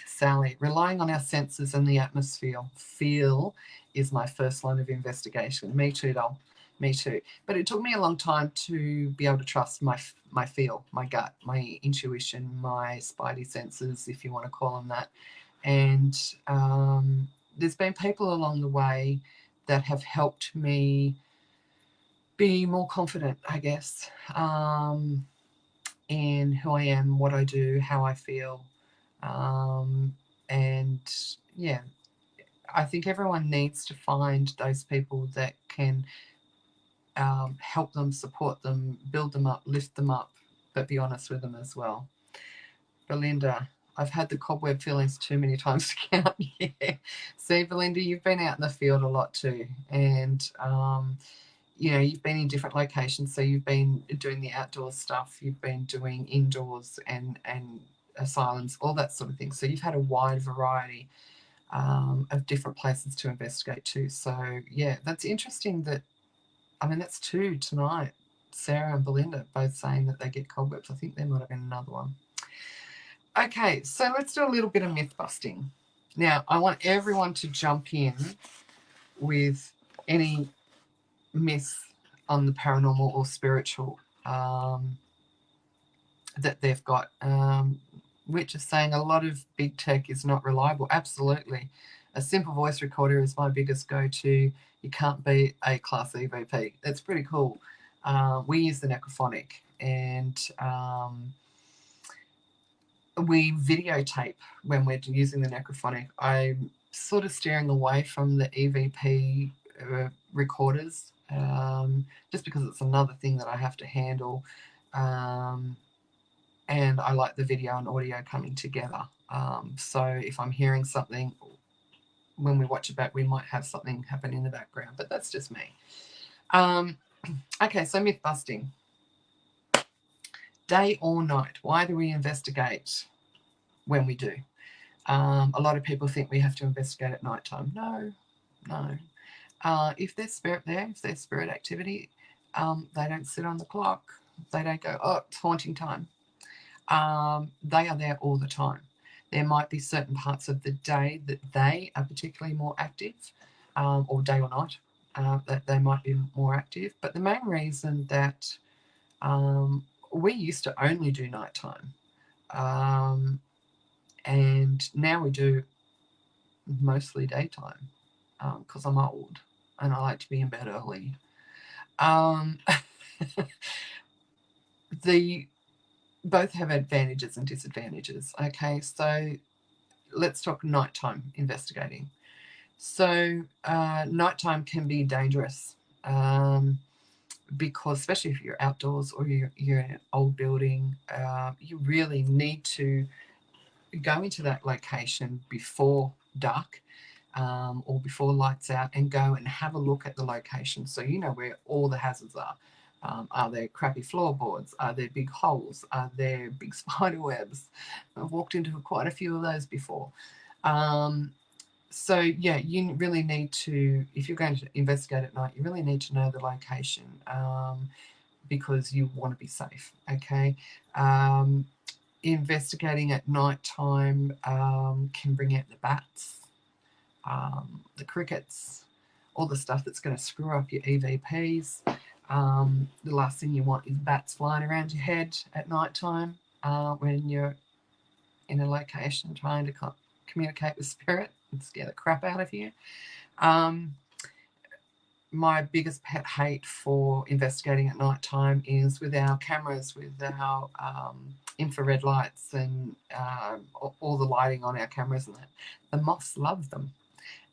Sally, relying on our senses and the atmosphere. Feel is my first line of investigation. Me too, doll. Me too. But it took me a long time to be able to trust my feel, my gut, my intuition, my spidey senses, if you want to call them that. And there's been people along the way that have helped me be more confident, I guess, in who I am, what I do, how I feel. And yeah, I think everyone needs to find those people that can help them, support them, build them up, lift them up, but be honest with them as well. Belinda, I've had the cobweb feelings too many times to count. Yeah. See, Belinda, you've been out in the field a lot too. And, you've been in different locations. So you've been doing the outdoor stuff, you've been doing indoors and asylums, all that sort of thing. So you've had a wide variety of different places to investigate too. So, yeah, that's interesting that's two tonight. Sarah and Belinda both saying that they get cobwebs. I think there might have been another one. Okay, so let's do a little bit of myth busting. Now, I want everyone to jump in with any myths on the paranormal or spiritual that they've got. Which is saying a lot of big tech is not reliable. Absolutely. A simple voice recorder is my biggest go-to. You can't beat a class EVP. That's pretty cool. We use the Necrophonic, and we videotape when we're using the Necrophonic. I'm sort of steering away from the EVP recorders, just because it's another thing that I have to handle. And I like the video and audio coming together. So if I'm hearing something, when we watch it back, we might have something happen in the background, but that's just me. Okay, so myth busting. Day or night? Why do we investigate when we do? A lot of people think we have to investigate at night time. No. If there's spirit there, if there's spirit activity, they don't sit on the clock. They don't go, oh, it's haunting time. They are there all the time. There might be certain parts of the day that they are particularly more active, or day or night, that they might be more active. But the main reason that we used to only do nighttime, and now we do mostly daytime, because I'm old and I like to be in bed early. The both have advantages and disadvantages. Okay, so let's talk nighttime investigating. So nighttime can be dangerous, because especially if you're outdoors or you're in an old building, you really need to go into that location before dark, or before lights out, and go and have a look at the location so you know where all the hazards are. Are there crappy floorboards? Are there big holes? Are there big spider webs? I've walked into quite a few of those before. So yeah, you really need to, if you're going to investigate at night, you really need to know the location, because you want to be safe. Okay. Investigating at night time can bring out the bats, the crickets, all the stuff that's going to screw up your EVPs. The last thing you want is bats flying around your head at night time, when you're in a location trying to communicate with spirit and scare the crap out of you. My biggest pet hate for investigating at night time is with our cameras, with our infrared lights and all the lighting on our cameras and that. The moths love them,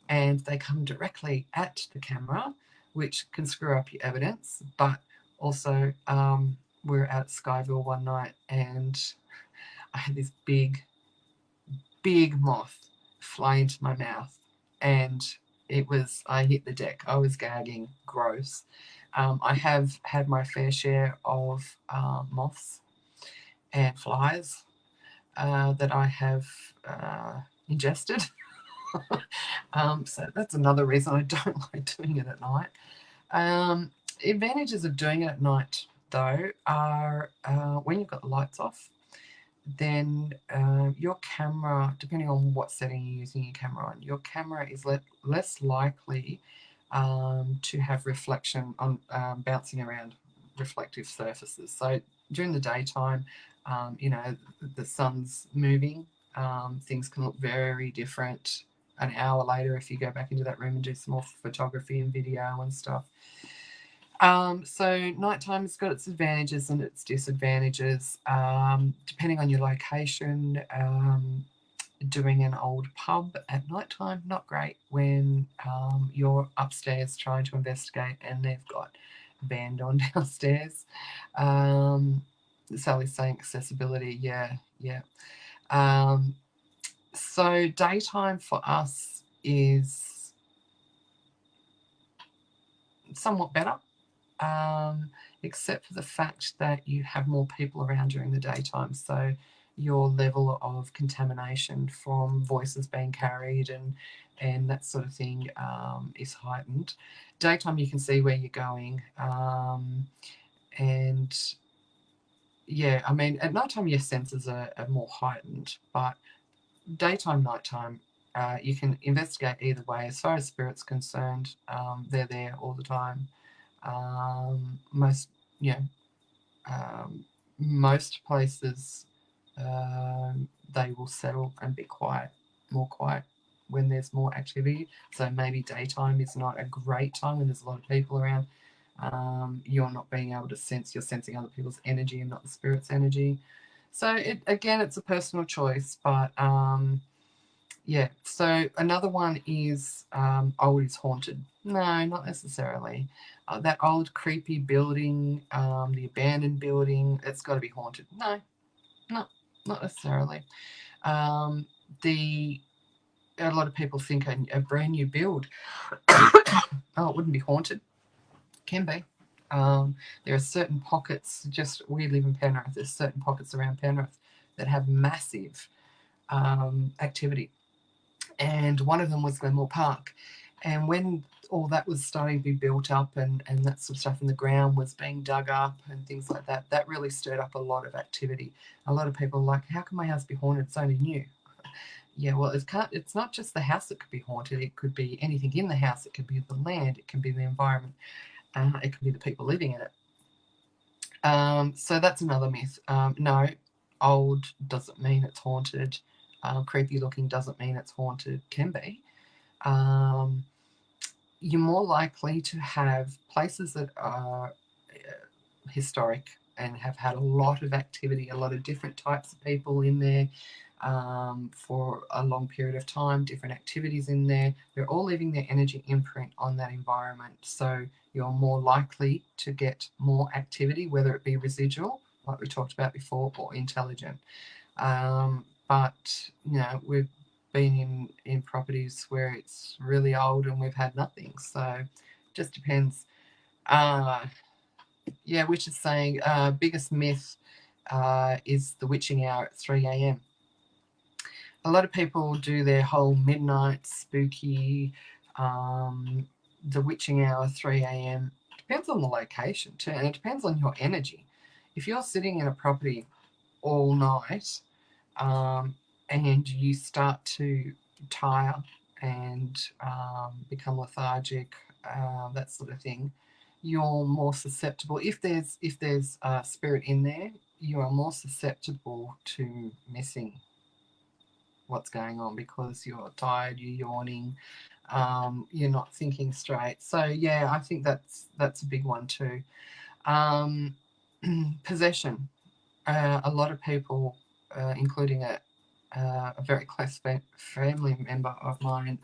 and they come directly at the camera, which can screw up your evidence. But also, we were out at Skyville one night, and I had this big moth fly into my mouth, and I hit the deck. I was gagging, gross. I have had my fair share of moths and flies that I have ingested. So that's another reason I don't like doing it at night. Advantages of doing it at night, though, are when you've got the lights off, then your camera, depending on what setting you're using your camera on, your camera is less likely to have reflection on bouncing around reflective surfaces. So during the daytime, the sun's moving, things can look very different. An hour later, if you go back into that room and do some more photography and video and stuff. So nighttime's got its advantages and its disadvantages. Depending on your location, doing an old pub at nighttime, not great when you're upstairs trying to investigate and they've got a band on downstairs. Sally's saying accessibility, yeah. So daytime for us is somewhat better, except for the fact that you have more people around during the daytime. So your level of contamination from voices being carried and that sort of thing is heightened. Daytime, you can see where you're going. And yeah, I mean, at nighttime, your senses are more heightened, but daytime, nighttime, you can investigate either way. As far as spirit's concerned, they're there all the time. Most places, they will settle and be more quiet when there's more activity. So maybe daytime is not a great time when there's a lot of people around. You're not being able to sense, you're sensing other people's energy and not the spirit's energy. So it's a personal choice, but yeah. So another one is old is haunted. No, not necessarily. That old creepy building, the abandoned building, it's got to be haunted. No, not necessarily. A lot of people think a brand new build, it wouldn't be haunted. Can be. There are certain pockets, we live in Penrith, there's certain pockets around Penrith that have massive activity. And one of them was Glenmore Park. And when all that was starting to be built up and that sort of stuff in the ground was being dug up and things like that, that really stirred up a lot of activity. A lot of people are like, how can my house be haunted? It's only new. Yeah, well, it's not just the house that could be haunted. It could be anything in the house. It could be the land. It can be the environment. It could be the people living in it. So that's another myth. No, old doesn't mean it's haunted. Creepy looking doesn't mean it's haunted. Can be. You're more likely to have places that are historic and have had a lot of activity, a lot of different types of people in there for a long period of time, different activities in there. They're all leaving their energy imprint on that environment. So you're more likely to get more activity, whether it be residual, like we talked about before, or intelligent. But, we've been in properties where it's really old and we've had nothing. So it just depends. Which is saying biggest myth is the witching hour at 3 a.m. A lot of people do their whole midnight spooky, the witching hour 3 a.m. Depends on the location too, and it depends on your energy. If you're sitting in a property all night and you start to tire and become lethargic, that sort of thing, you're more susceptible. If there's a spirit in there, you are more susceptible to missing what's going on because you're tired, you're yawning, you're not thinking straight. So yeah, I think that's a big one too. Possession. A lot of people, including a very close family member of mine,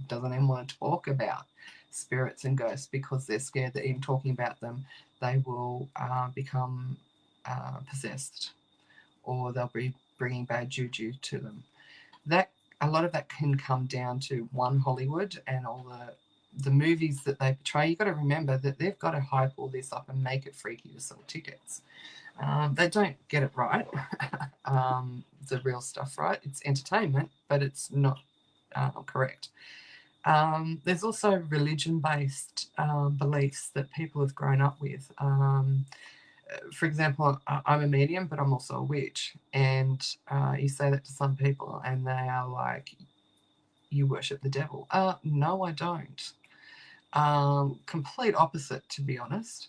doesn't even want to talk about spirits and ghosts because they're scared that even talking about them, they will become possessed, or they'll be bringing bad juju to them. A lot of that can come down to Hollywood and all the movies that they portray. You've got to remember that they've got to hype all this up and make it freaky to sell tickets. They don't get it right, the real stuff right. It's entertainment, but it's not correct. There's also religion-based beliefs that people have grown up with. For example, I'm a medium, but I'm also a witch. And you say that to some people and they are like, you worship the devil. No, I don't. Complete opposite, to be honest.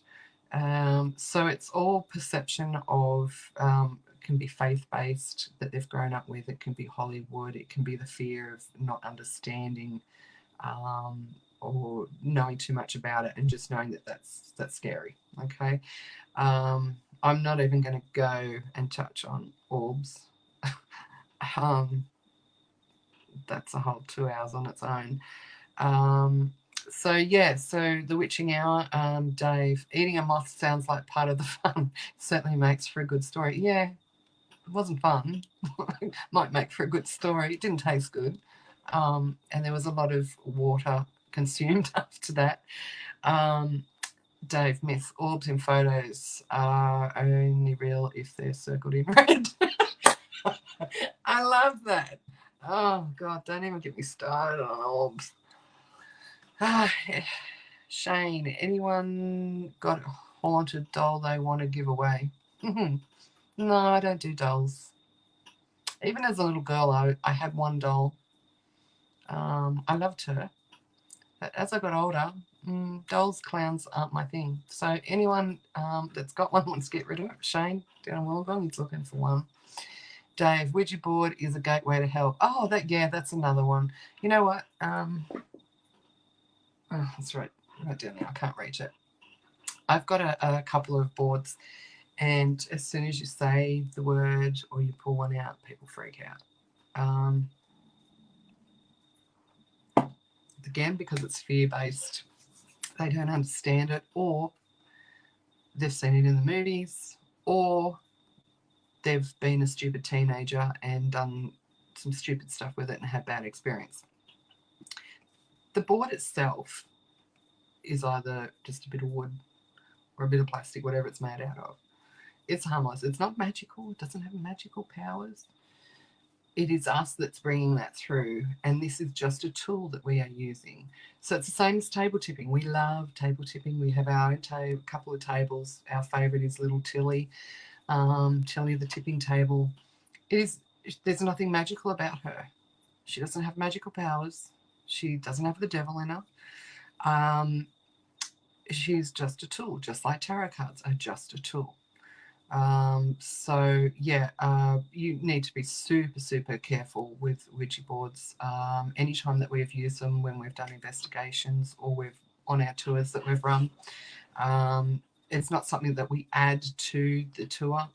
So it's all perception of, can be faith-based that they've grown up with. It can be Hollywood. It can be the fear of not understanding, or knowing too much about it and just knowing that that's scary. Okay. I'm not even going to go and touch on orbs. um, that's a whole 2 hours on its own. So yeah, so the witching hour, Dave, eating a moth sounds like part of the fun. Certainly makes for a good story. Yeah, it wasn't fun. Might make for a good story. It didn't taste good. And there was a lot of water consumed after that. Dave, myth, orbs in photos are only real if they're circled in red. I love that. Oh God, don't even get me started on orbs. Shane, anyone got a haunted doll they want to give away? No, I don't do dolls. Even as a little girl, I had one doll. I loved her. But as I got older, dolls, clowns aren't my thing. So anyone that's got one wants to get rid of it. Shane, down in Wollongong, he's looking for one. Dave, Ouija board is a gateway to hell. Oh, that's another one. You know what? That's right down there. I can't reach it. I've got a couple of boards, and as soon as you say the word or you pull one out, people freak out. Again, because it's fear-based, they don't understand it, or they've seen it in the movies, or they've been a stupid teenager and done some stupid stuff with it and had bad experience. The board itself is either just a bit of wood or a bit of plastic, whatever it's made out of. It's harmless. It's not magical. It doesn't have magical powers. It is us that's bringing that through, and this is just a tool that we are using. So it's the same as table tipping. We love table tipping. We have our own couple of tables. Our favourite is little Tilly, Tilly the tipping table. There's nothing magical about her. She doesn't have magical powers. She doesn't have the devil in her. She's just a tool, just like tarot cards are just a tool. So yeah, you need to be super careful with Ouija boards. Anytime that we've used them, when we've done investigations or we've on our tours that we've run, it's not something that we add to the tour,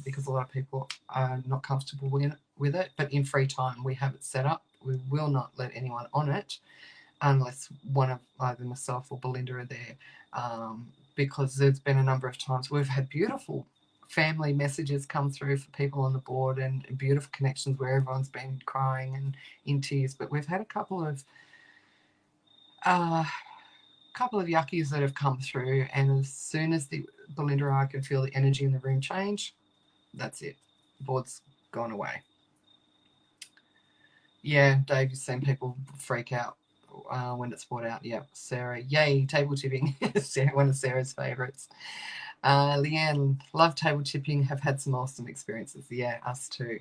because a lot of people are not comfortable with it. But in free time, we have it set up. We will not let anyone on it unless one of either myself or Belinda are there. Because there's been a number of times we've had beautiful family messages come through for people on the board, and beautiful connections where everyone's been crying and in tears. But we've had a couple of yuckies that have come through, and as soon as Belinda and I can feel the energy in the room change, that's it. The board's gone away. Yeah, Dave, you've seen people freak out when it's brought out. Yeah, Sarah, yay, table tipping. One of Sarah's favourites. Leanne, love table tipping, have had some awesome experiences. Yeah, us too.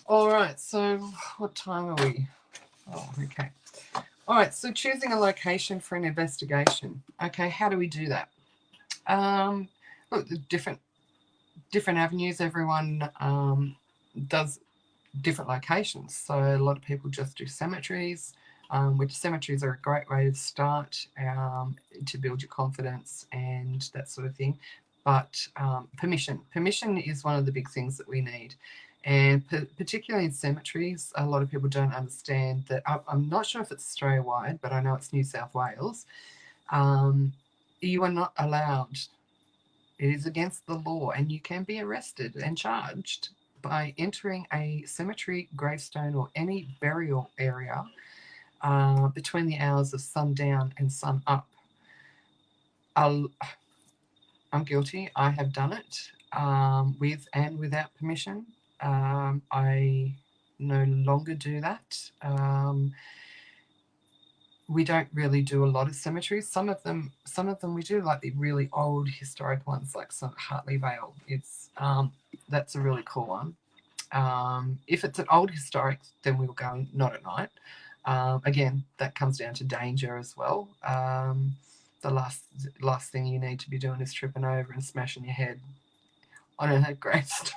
All right, so what time are we? Oh, okay. All right, so choosing a location for an investigation. Okay, how do we do that? Look, different avenues. Everyone does different locations. So a lot of people just do cemeteries, which cemeteries are a great way to start, to build your confidence and that sort of thing. But permission is one of the big things that we need. And particularly in cemeteries, a lot of people don't understand that. I'm not sure if it's Australia-wide, but I know it's New South Wales. You are not allowed. It is against the law, and you can be arrested and charged by entering a cemetery, gravestone, or any burial area between the hours of sundown and sun up. I'm guilty. I have done it with and without permission. I no longer do that. We don't really do a lot of cemeteries. Some of them we do, like the really old historic ones, like some Hartley Vale. It's that's a really cool one. If it's an old historic, then we'll go not at night. Again, that comes down to danger as well. The last thing you need to be doing is tripping over and smashing your head on a gravestone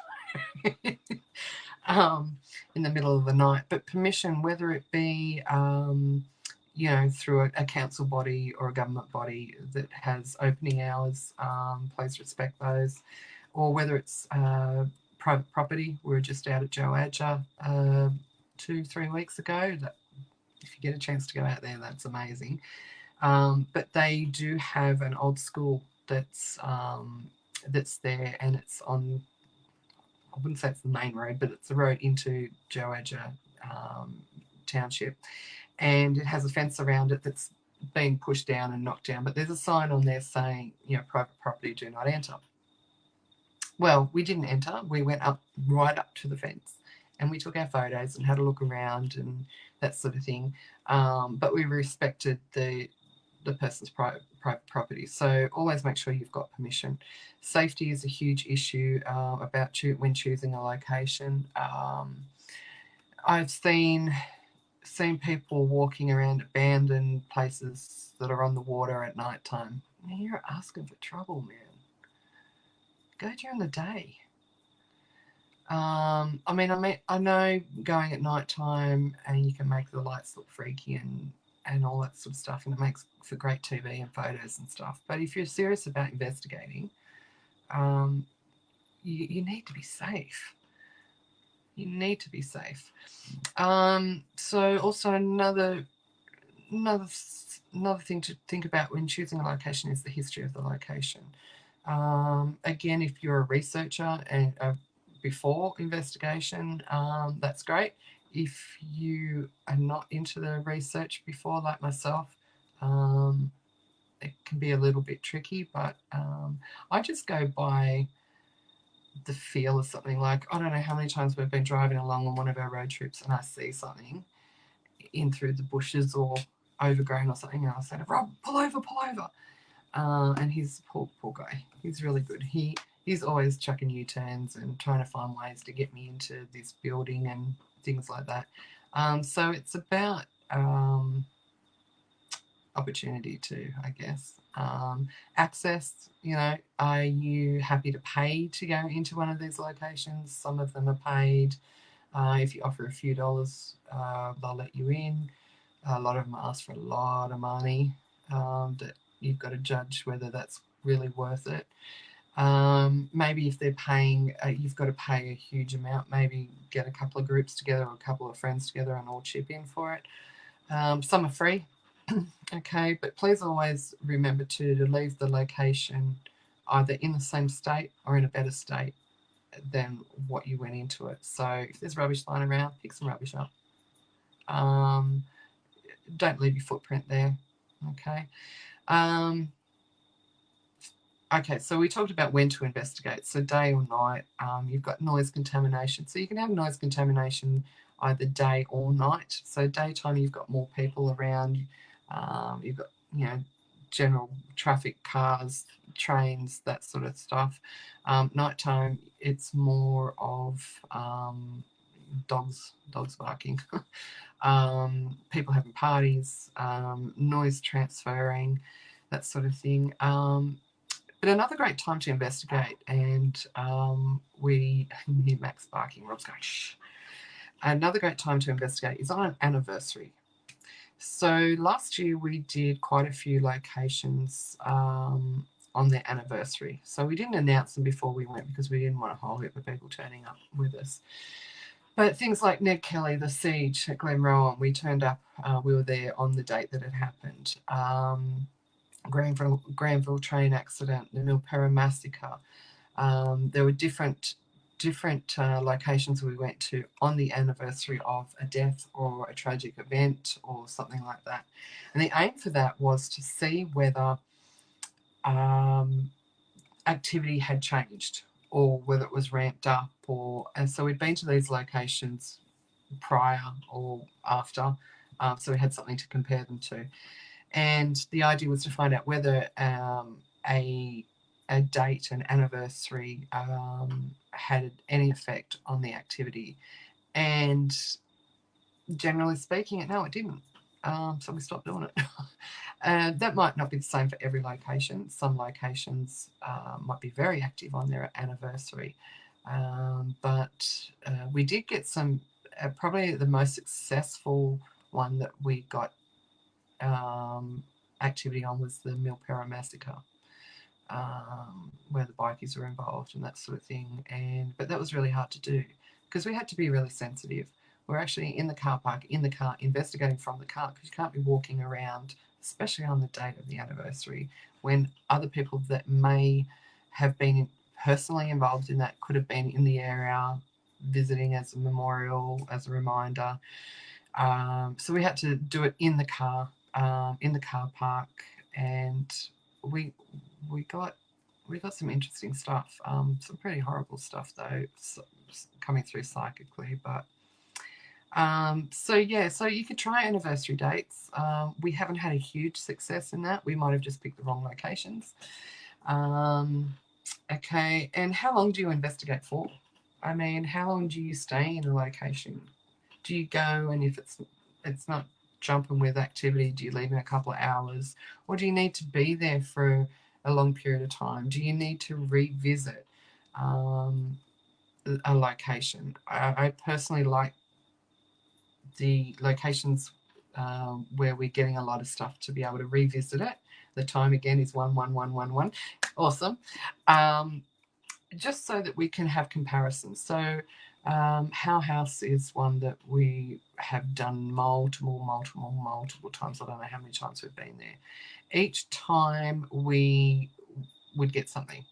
in the middle of the night. But permission, whether it be through a council body or a government body that has opening hours, please respect those. Or whether it's private property. We were just out at Joadja 2-3 weeks ago. If you get a chance to go out there, that's amazing. But they do have an old school that's there, and it's on, I wouldn't say it's the main road, but it's the road into Joadja township, and it has a fence around it that's been pushed down and knocked down, but there's a sign on there saying, private property, do not enter. Well, we didn't enter. We went right up to the fence, and we took our photos and had a look around and that sort of thing. But we respected the person's private property. So always make sure you've got permission. Safety is a huge issue when choosing a location. I've seen people walking around abandoned places that are on the water at night time. You're asking for trouble, man. Go during the day. I know going at night time and you can make the lights look freaky and all that sort of stuff, and it makes for great TV and photos and stuff. But if you're serious about investigating, you need to be safe. You need to be safe. So also another thing to think about when choosing a location is the history of the location. Again, if you're a researcher and before investigation, that's great. If you are not into the research before, like myself, it can be a little bit tricky, but I just go by the feel of something. Like, I don't know how many times we've been driving along on one of our road trips and I see something in through the bushes or overgrown or something, and I'll say to Rob, pull over. And he's poor guy. He's really good. He's always chucking U-turns and trying to find ways to get me into this building and things like that. So it's about opportunity too, I guess. Access, are you happy to pay to go into one of these locations? Some of them are paid. If you offer a few dollars, they'll let you in. A lot of them ask for a lot of money that you've got to judge whether that's really worth it. Maybe if they're paying, you've got to pay a huge amount. Maybe get a couple of groups together or a couple of friends together and all chip in for it. Some are free. Okay, but please always remember to leave the location either in the same state or in a better state than what you went into it. So if there's rubbish lying around, pick some rubbish up. Don't leave your footprint there. Okay. Okay, so we talked about when to investigate. So day or night, you've got noise contamination. So you can have noise contamination either day or night. So daytime, you've got more people around. You've got, general traffic, cars, trains, that sort of stuff. Nighttime, it's more of dogs barking, people having parties, noise transferring, that sort of thing. But another great time to investigate, and we hear Max barking, Rob's going, shh. Another great time to investigate is on an anniversary. So last year we did quite a few locations on their anniversary. So we didn't announce them before we went because we didn't want a whole heap of people turning up with us. But things like Ned Kelly, the siege at Glenrowan, we turned up, we were there on the date that it happened. Granville train accident, the Milperra massacre. There were different locations we went to on the anniversary of a death or a tragic event or something like that. And the aim for that was to see whether activity had changed or whether it was ramped up, and so we'd been to these locations prior or after, so we had something to compare them to. And the idea was to find out whether a date, an anniversary, had any effect on the activity. And generally speaking, no, it didn't. So we stopped doing it. That might not be the same for every location. Some locations might be very active on their anniversary. But we did get some, probably the most successful one that we got activity on was the Milpera Massacre, where the bikies were involved and that sort of thing. But that was really hard to do because we had to be really sensitive. We're actually in the car park, in the car, investigating from the car, because you can't be walking around, especially on the date of the anniversary, when other people that may have been personally involved in that could have been in the area visiting as a memorial, as a reminder. So we had to do it in the car park, and we we got we got some interesting stuff. Some pretty horrible stuff though, coming through psychically. But so yeah, so you could try anniversary dates. We haven't had a huge success in that. We might have just picked the wrong locations. Okay, and how long do you investigate for? I mean, how long do you stay in a location? Do you go, and if it's not jumping with activity, do you leave in a couple of hours, or do you need to be there for a long period of time? Do you need to revisit um, a location? I personally like the locations where we're getting a lot of stuff to be able to revisit it. The time again is 11111. Awesome. Just so that we can have comparisons. So How House is one that we have done multiple times. I don't know how many times we've been there. Each time we would get something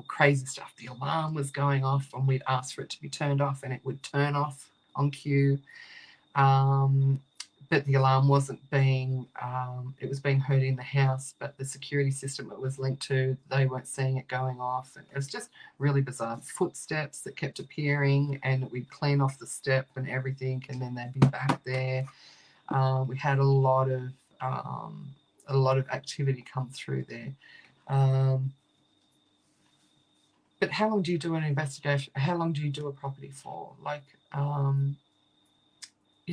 crazy stuff. The alarm was going off, and we'd ask for it to be turned off, and it would turn off on cue. But the alarm wasn't being, it was being heard in the house, but the security system it was linked to, they weren't seeing it going off. And it was just really bizarre. Footsteps that kept appearing, and we'd clean off the step and everything, and then they'd be back there. We had a lot of activity come through there. But how long do you do an investigation? How long do you do a property for?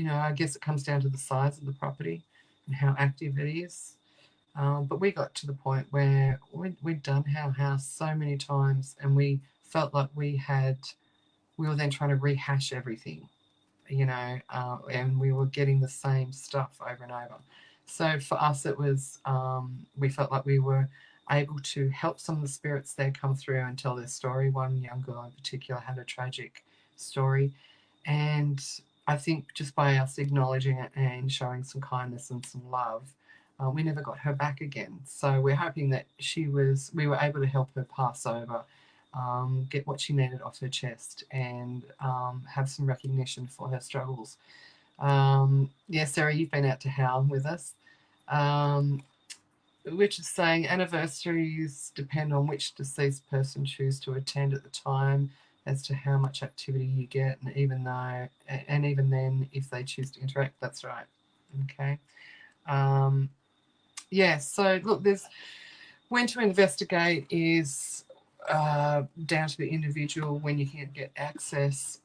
I guess it comes down to the size of the property and how active it is. But we got to the point where we'd done our house so many times, and we felt like we were then trying to rehash everything, and we were getting the same stuff over and over. So for us, it was, we felt like we were able to help some of the spirits there come through and tell their story. One young girl in particular had a tragic story, and I think just by us acknowledging it and showing some kindness and some love, we never got her back again. So we're hoping that we were able to help her pass over, get what she needed off her chest, and have some recognition for her struggles. Yeah, Sarah, you've been out to Howl with us, which is saying anniversaries depend on which deceased person choose to attend at the time as to how much activity you get, and even then, if they choose to interact, that's right. Okay. Yeah. So look, there's when to investigate is down to the individual. When you can get access,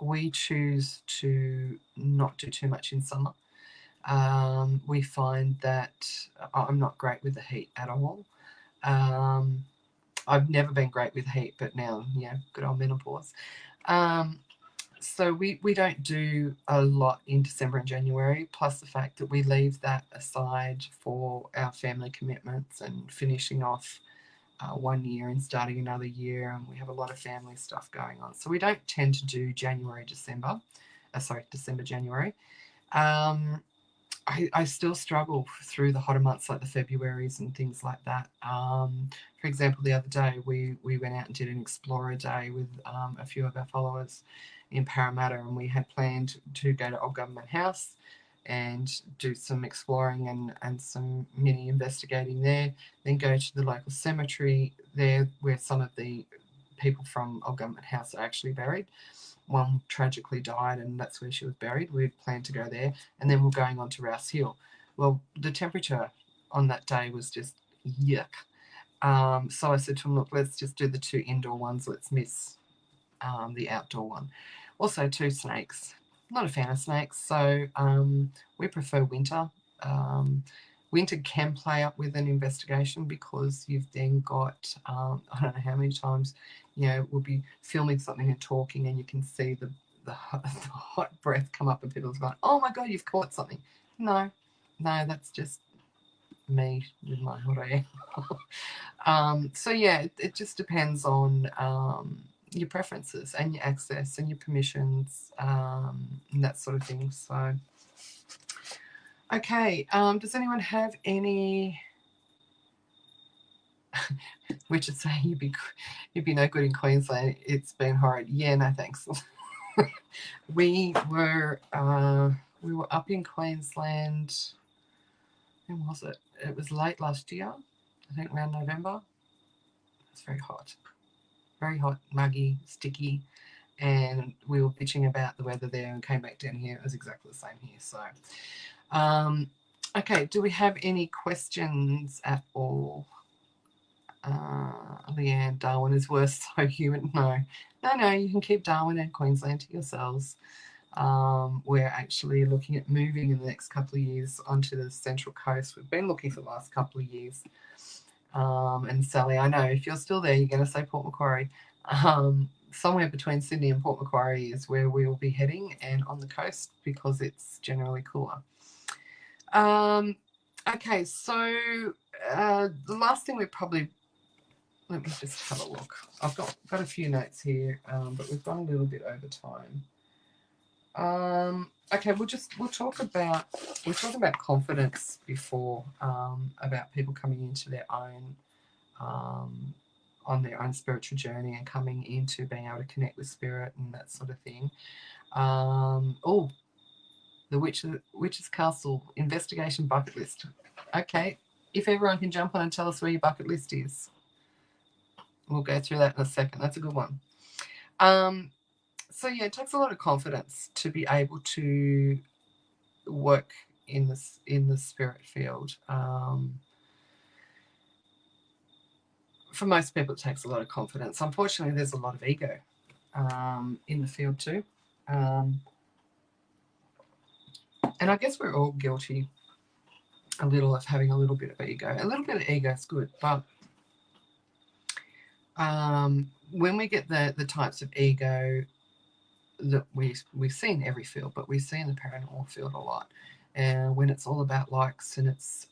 we choose to not do too much in summer. We find that I'm not great with the heat at all. I've never been great with heat, but now, good old menopause. So we don't do a lot in December and January, plus the fact that we leave that aside for our family commitments and finishing off 1 year and starting another year, and we have a lot of family stuff going on. So we don't tend to do December, January. I still struggle through the hotter months like the Februarys and things like that. For example, the other day we went out and did an Explorer Day with a few of our followers in Parramatta, and we had planned to go to Old Government House and do some exploring and some mini investigating there, then go to the local cemetery there where some of the people from Old Government House are actually buried. One tragically died, and that's where she was buried. We'd planned to go there, and then we're going on to Rouse Hill. Well, the temperature on that day was just yuck. So I said to him, look, let's just do the 2 indoor ones. Let's miss the outdoor one. Also 2 snakes. Not a fan of snakes, so we prefer winter. Winter can play up with an investigation because you've then got, I don't know how many times, we'll be filming something and talking and you can see the hot breath come up and people's going, oh my God, you've caught something. No, that's just me with my hot air. So yeah, it just depends on your preferences and your access and your permissions, and that sort of thing. So, okay, does anyone have any? Which is saying you'd be no good in Queensland. It's been horrid. Yeah, no thanks. we were up in Queensland. When was it? It was late last year. I think around November. It's very hot, muggy, sticky, and we were bitching about the weather there and came back down here. It was exactly the same here. So, okay, do we have any questions at all? Leanne, Darwin is worse, so human. No, you can keep Darwin and Queensland to yourselves. We're actually looking at moving in the next couple of years onto the Central Coast. We've been looking for the last couple of years. And Sally, I know if you're still there, you're going to say Port Macquarie. Somewhere between Sydney and Port Macquarie is where we will be heading, and on the coast because it's generally cooler. Okay, so the last thing we probably, let me just have a look. I've got a few notes here, but we've gone a little bit over time. Okay, we'll talk about confidence before, about people coming into their own, on their own spiritual journey and coming into being able to connect with spirit and that sort of thing. The Witch's Castle investigation bucket list. Okay, if everyone can jump on and tell us where your bucket list is. We'll go through that in a second. That's a good one. So yeah, it takes a lot of confidence to be able to work in the spirit field. For most people, it takes a lot of confidence. Unfortunately, there's a lot of ego in the field too. And I guess we're all guilty a little of having a little bit of ego. A little bit of ego is good, but when we get the types of ego that we see in every field, but we see in the paranormal field a lot, and when it's all about likes and it's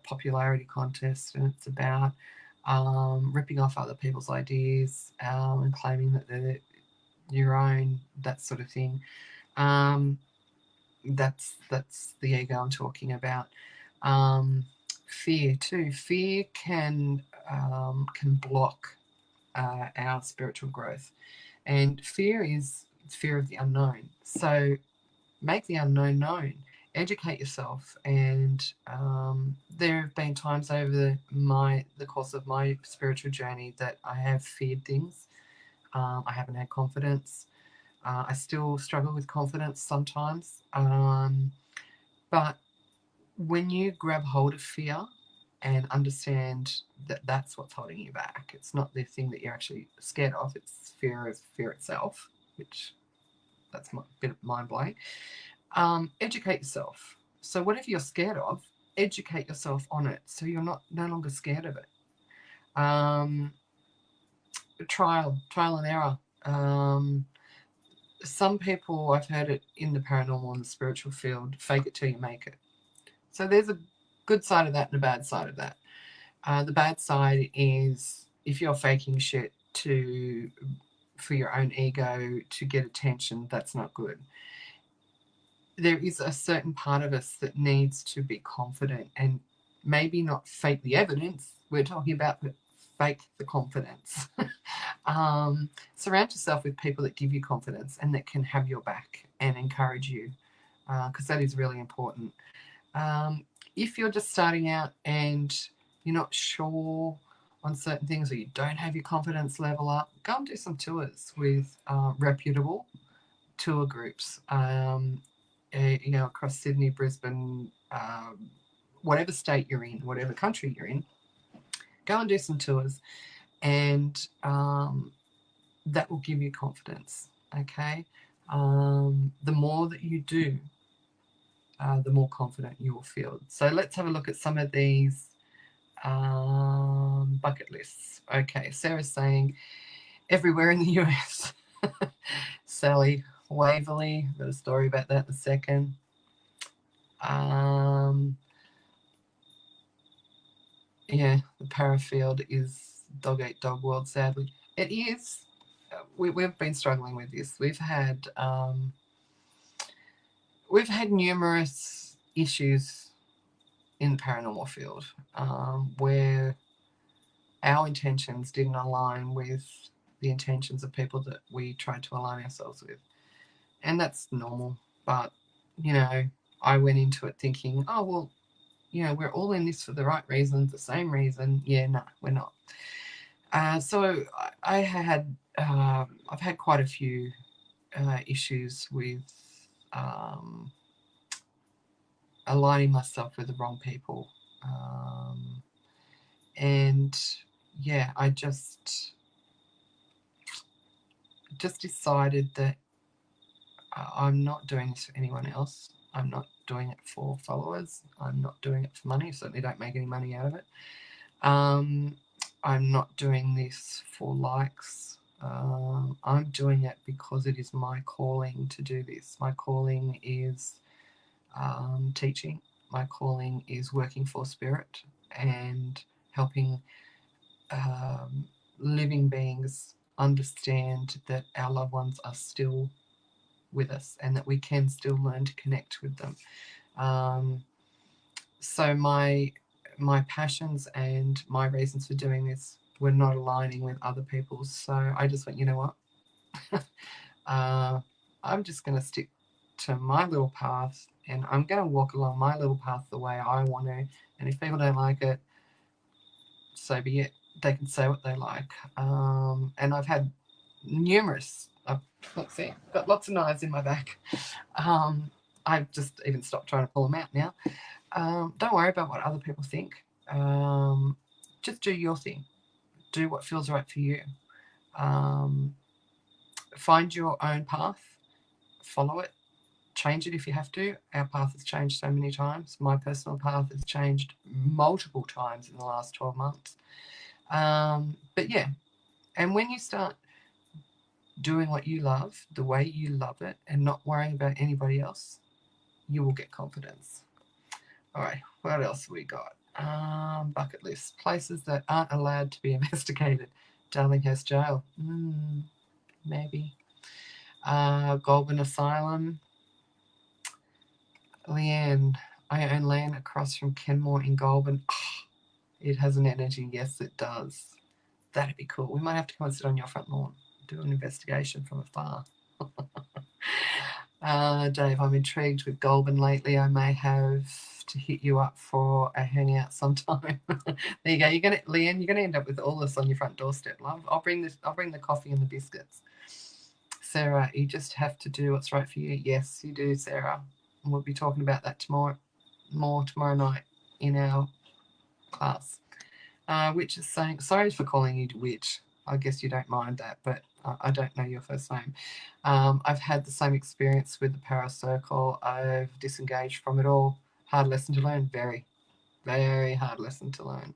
popularity contests and it's about ripping off other people's ideas and claiming that they're your own, that sort of thing. That's the ego I'm talking about. Fear too. Fear can block our spiritual growth, and fear is fear of the unknown. So make the unknown known. Educate yourself, and there have been times over the course of my spiritual journey that I have feared things. I haven't had confidence. I still struggle with confidence sometimes. But when you grab hold of fear and understand that that's what's holding you back, it's not the thing that you're actually scared of, it's fear itself, which that's a bit mind-blowing. Educate yourself. So whatever you're scared of, educate yourself on it so you're no longer scared of it. Trial and error. Some people, I've heard it in the paranormal and the spiritual field, fake it till you make it. So there's a good side of that and a bad side of that. The bad side is if you're faking shit for your own ego to get attention, that's not good. There is a certain part of us that needs to be confident and maybe not fake the evidence. We're talking about fake the confidence. Surround yourself with people that give you confidence and that can have your back and encourage you, because that is really important. If you're just starting out and you're not sure on certain things, or you don't have your confidence level up, go and do some tours with reputable tour groups, across Sydney, Brisbane, whatever state you're in, whatever country you're in. Go and do some tours and that will give you confidence, okay? The more that you do, the more confident you will feel. So let's have a look at some of these bucket lists. Okay, Sarah's saying everywhere in the US. Sally, Waverley, got a story about that in a second. Yeah, the Parafield is dog eat dog world, sadly. It is. We've been struggling with this. We've had numerous issues in the paranormal field where our intentions didn't align with the intentions of people that we tried to align ourselves with. And that's normal. But, I went into it thinking, oh, well, we're all in this for the right reasons, the same reason. Yeah, no, we're not. So I've had quite a few issues with aligning myself with the wrong people. And yeah, I just decided that I'm not doing this for anyone else. I'm not doing it for followers. I'm not doing it for money. I certainly don't make any money out of it. I'm not doing this for likes. I'm doing it because it is my calling to do this. My calling is teaching. My calling is working for spirit and helping living beings understand that our loved ones are still with us and that we can still learn to connect with them. So my passions and my reasons for doing this were not aligning with other people's. So I just went, you know what? I'm just going to stick to my little path and I'm going to walk along my little path the way I want to. And if people don't like it, so be it. They can say what they like. And I've had numerous, let's see, got lots of knives in my back. I've just even stopped trying to pull them out now. Don't worry about what other people think. Just do your thing. Do what feels right for you. Find your own path. Follow it. Change it if you have to. Our path has changed so many times. My personal path has changed multiple times in the last 12 months. But yeah, and when you start doing what you love, the way you love it, and not worrying about anybody else, you will get confidence. All right, what else have we got? Bucket list. Places that aren't allowed to be investigated. Darlinghurst Jail. Maybe. Goulburn Asylum. Leanne, I own land across from Kenmore in Goulburn. Oh, it has an energy. Yes, it does. That'd be cool. We might have to come and sit on your front lawn, do an investigation from afar. Dave, I'm intrigued with Goulburn lately. I may have to hit you up for a hangout sometime. There you go. Leanne, you're gonna end up with all this on your front doorstep, love. I'll bring the coffee and the biscuits. Sarah, you just have to do what's right for you. Yes, you do, Sarah. And we'll be talking about that tomorrow night in our class. Witch is saying, sorry for calling you Witch. I guess you don't mind that, but I don't know your first name. I've had the same experience with the Paracircle. I've disengaged from it all. Hard lesson to learn. Very, very hard lesson to learn.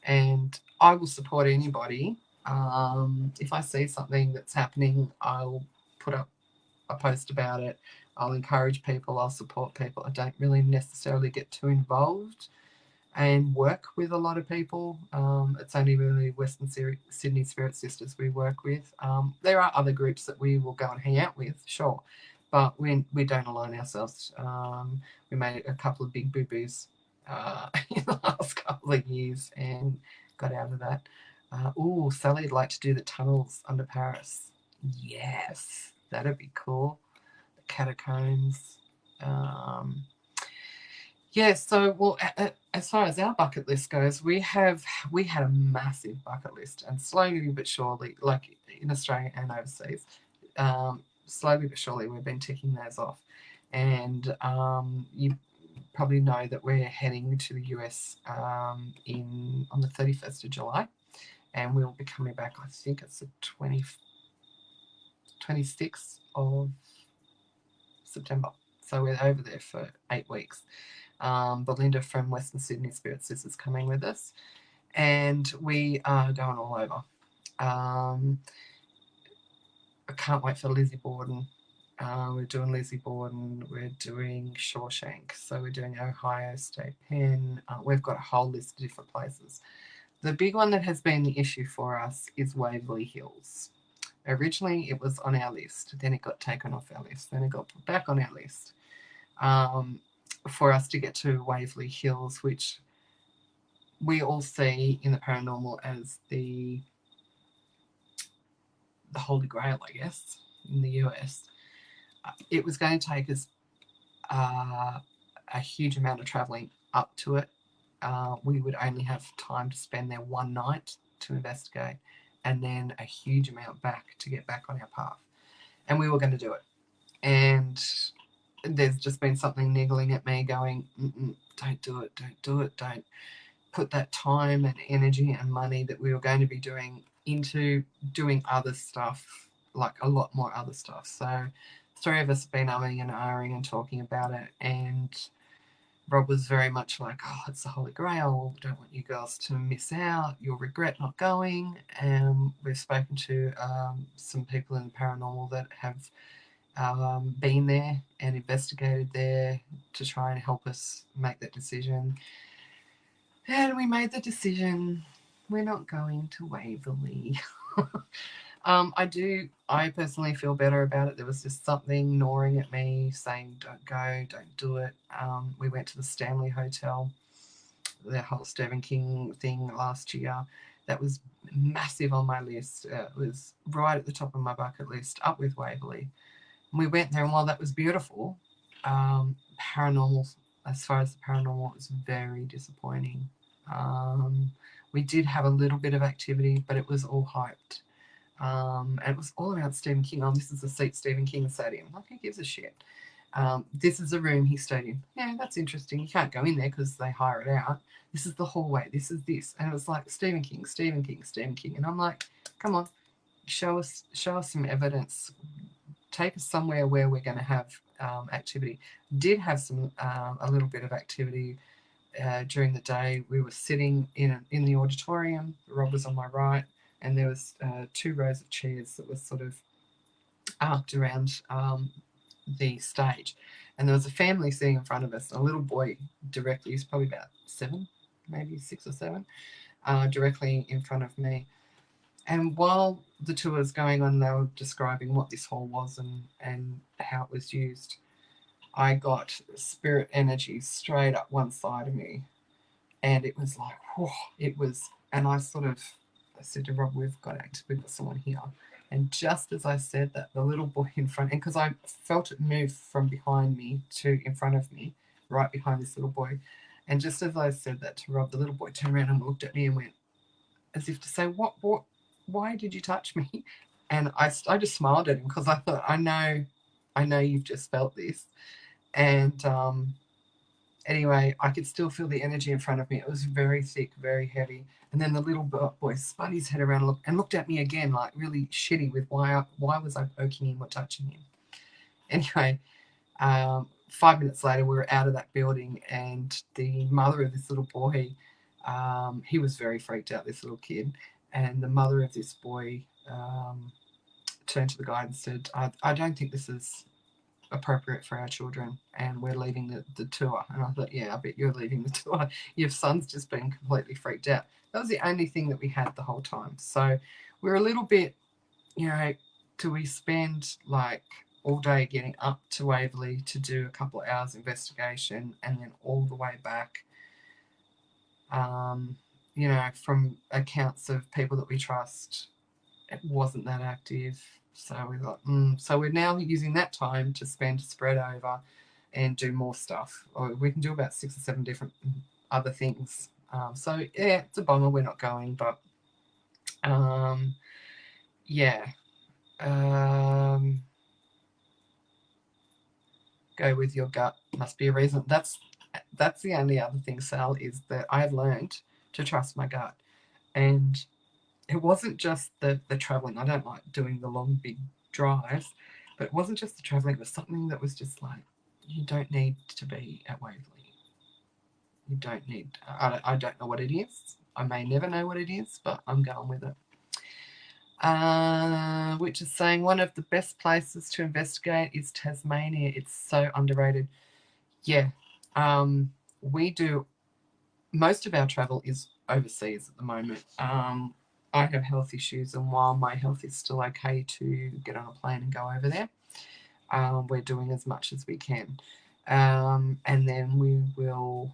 And I will support anybody. If I see something that's happening, I'll put up a post about it. I'll encourage people. I'll support people. I don't really necessarily get too involved and work with a lot of people. It's only really Western Sydney Spirit Sisters we work with. There are other groups that we will go and hang out with, sure, but we don't align ourselves. We made a couple of big boo-boos in the last couple of years and got out of that. Sally'd like to do the tunnels under Paris. Yes, that'd be cool. The catacombs. So as far as our bucket list goes, we had a massive bucket list, and slowly but surely, like in Australia and overseas, slowly but surely we've been ticking those off. And you probably know that we're heading to the US on the 31st of July, and we'll be coming back. I think it's the 26th of September. So we're over there for 8 weeks. Belinda from Western Sydney Spirits is coming with us, and we are going all over. I can't wait for Lizzie Borden. We're doing Lizzie Borden, we're doing Shawshank, so we're doing Ohio State Pen. We've got a whole list of different places. The big one that has been the issue for us is Waverley Hills. Originally, it was on our list, then it got taken off our list, then it got put back on our list for us to get to Waverley Hills, which we all see in the paranormal as the Holy Grail, I guess, in the US. It was going to take us a huge amount of travelling up to it. We would only have time to spend there one night to investigate, and then a huge amount back to get back on our path. And we were going to do it. And there's just been something niggling at me going, don't do it, don't put that time and energy and money that we were going to be doing into doing other stuff, like a lot more other stuff. So 3 of us have been umming and ahhing and talking about it, and Rob was very much like, oh, it's the Holy Grail, don't want you girls to miss out, you'll regret not going. And we've spoken to some people in the paranormal that have been there and investigated there to try and help us make that decision. And we made the decision, we're not going to Waverley. I personally feel better about it. There was just something gnawing at me saying, don't go, don't do it. We went to the Stanley Hotel, the whole Stephen King thing last year. That was massive on my list. It was right at the top of my bucket list, up with Waverley. And we went there, and while that was beautiful, paranormal, as far as the paranormal, was very disappointing. We did have a little bit of activity, but it was all hyped. And it was all about Stephen King. Oh, this is the seat Stephen King sat in. Like, who gives a shit? This is the room he stayed in. Yeah, that's interesting. You can't go in there because they hire it out. This is the hallway. This is this. And it was like, Stephen King, Stephen King, Stephen King. And I'm like, come on, show us some evidence. Take us somewhere where we're going to have activity. Did have some a little bit of activity during the day. We were sitting in the auditorium. Rob was on my right, and there was 2 rows of chairs that were sort of arced around the stage. And there was a family sitting in front of us, a little boy directly, he's probably about 7, maybe 6 or 7, directly in front of me. And while the tour was going on, they were describing what this hall was and how it was used. I got spirit energy straight up one side of me, and it was like, whoa, it was, and I said to Rob, we've got someone here. And just as I said that, the little boy in front, and because I felt it move from behind me to in front of me, right behind this little boy, and just as I said that to Rob, the little boy turned around and looked at me and went, as if to say, what, why did you touch me? And I just smiled at him because I thought, I know you've just felt this. And anyway, I could still feel the energy in front of me. It was very thick, very heavy. And then the little boy spun his head around and looked at me again, like really shitty with why was I poking him or touching him? Anyway, 5 minutes later, we were out of that building, and the mother of this little boy, he was very freaked out, this little kid, and the mother of this boy turned to the guide and said, I don't think this is appropriate for our children, and we're leaving the tour. And I thought, yeah, I bet you're leaving the tour. Your son's just been completely freaked out. That was the only thing that we had the whole time. So we're a little bit, do we spend like all day getting up to Waverley to do a couple of hours investigation and then all the way back, from accounts of people that we trust, it wasn't that active. So we thought, so we're now using that time to spread over and do more stuff. Or we can do about 6 or 7 different other things. So yeah, it's a bummer we're not going, but yeah. Go with your gut. Must be a reason. That's the only other thing, Sal, is that I've learned to trust my gut. And it wasn't just the traveling. I don't like doing the long, big drives, but it wasn't just the travelling, it was something that was just like, you don't need to be at Waverley. You don't need, I don't know what it is. I may never know what it is, but I'm going with it. Which is saying one of the best places to investigate is Tasmania. It's so underrated. Yeah. We do, most of our travel is overseas at the moment. I have health issues, and while my health is still okay to get on a plane and go over there, we're doing as much as we can. And then we will,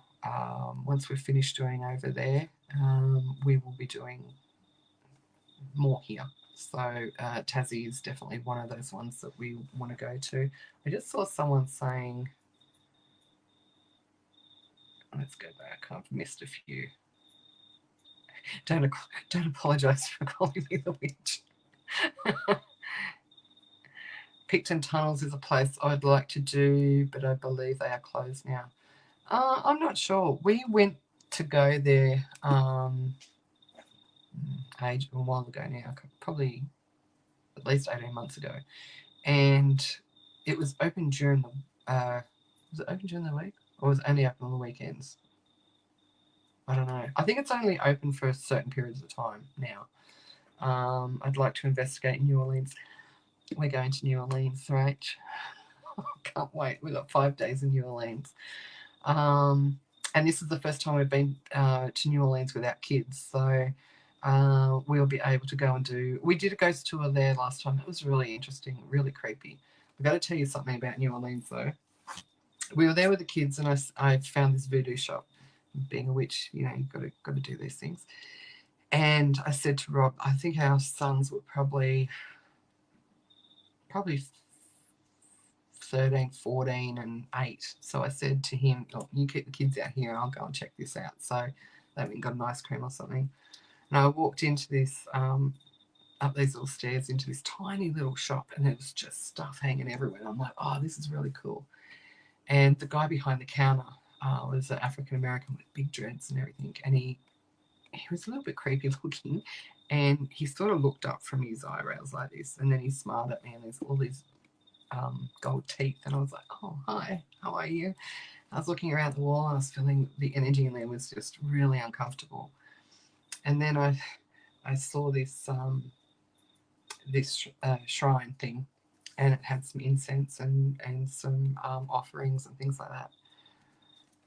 once we're finished doing over there, we will be doing more here. So Tassie is definitely one of those ones that we want to go to. I just saw someone saying, let's go back, I've missed a few. Don't apologise for calling me the witch. Picton Tunnels is a place I'd like to do, but I believe they are closed now. I'm not sure. We went to go there a while ago now, probably at least 18 months ago, and it was open during the was it open during the week, or was it only open on the weekends? I don't know. I think it's only open for certain periods of time now. I'd like to investigate New Orleans. We're going to New Orleans, right? Can't wait. We've got 5 days in New Orleans. And this is the first time we've been to New Orleans without kids. So we'll be able to go and do... We did a ghost tour there last time. It was really interesting, really creepy. I've got to tell you something about New Orleans, though. We were there with the kids, and I found this voodoo shop. Being a witch, you know, you've got to do these things. And I said to Rob, I think our sons were probably 13, 14 and 8. So I said to him, oh, you keep the kids out here and I'll go and check this out. So they went and got an ice cream or something. And I walked into this, up these little stairs into this tiny little shop, and there was just stuff hanging everywhere. I'm like, oh, this is really cool. And the guy behind the counter was an African-American with big dreads and everything. And he was a little bit creepy looking. And he sort of looked up from his eyebrows like this. And then he smiled at me, and there's all these gold teeth, and I was like, oh, hi, how are you? I was looking around the wall, and I was feeling the energy in there was just really uncomfortable. And then I saw this shrine thing, and it had some incense and some offerings and things like that.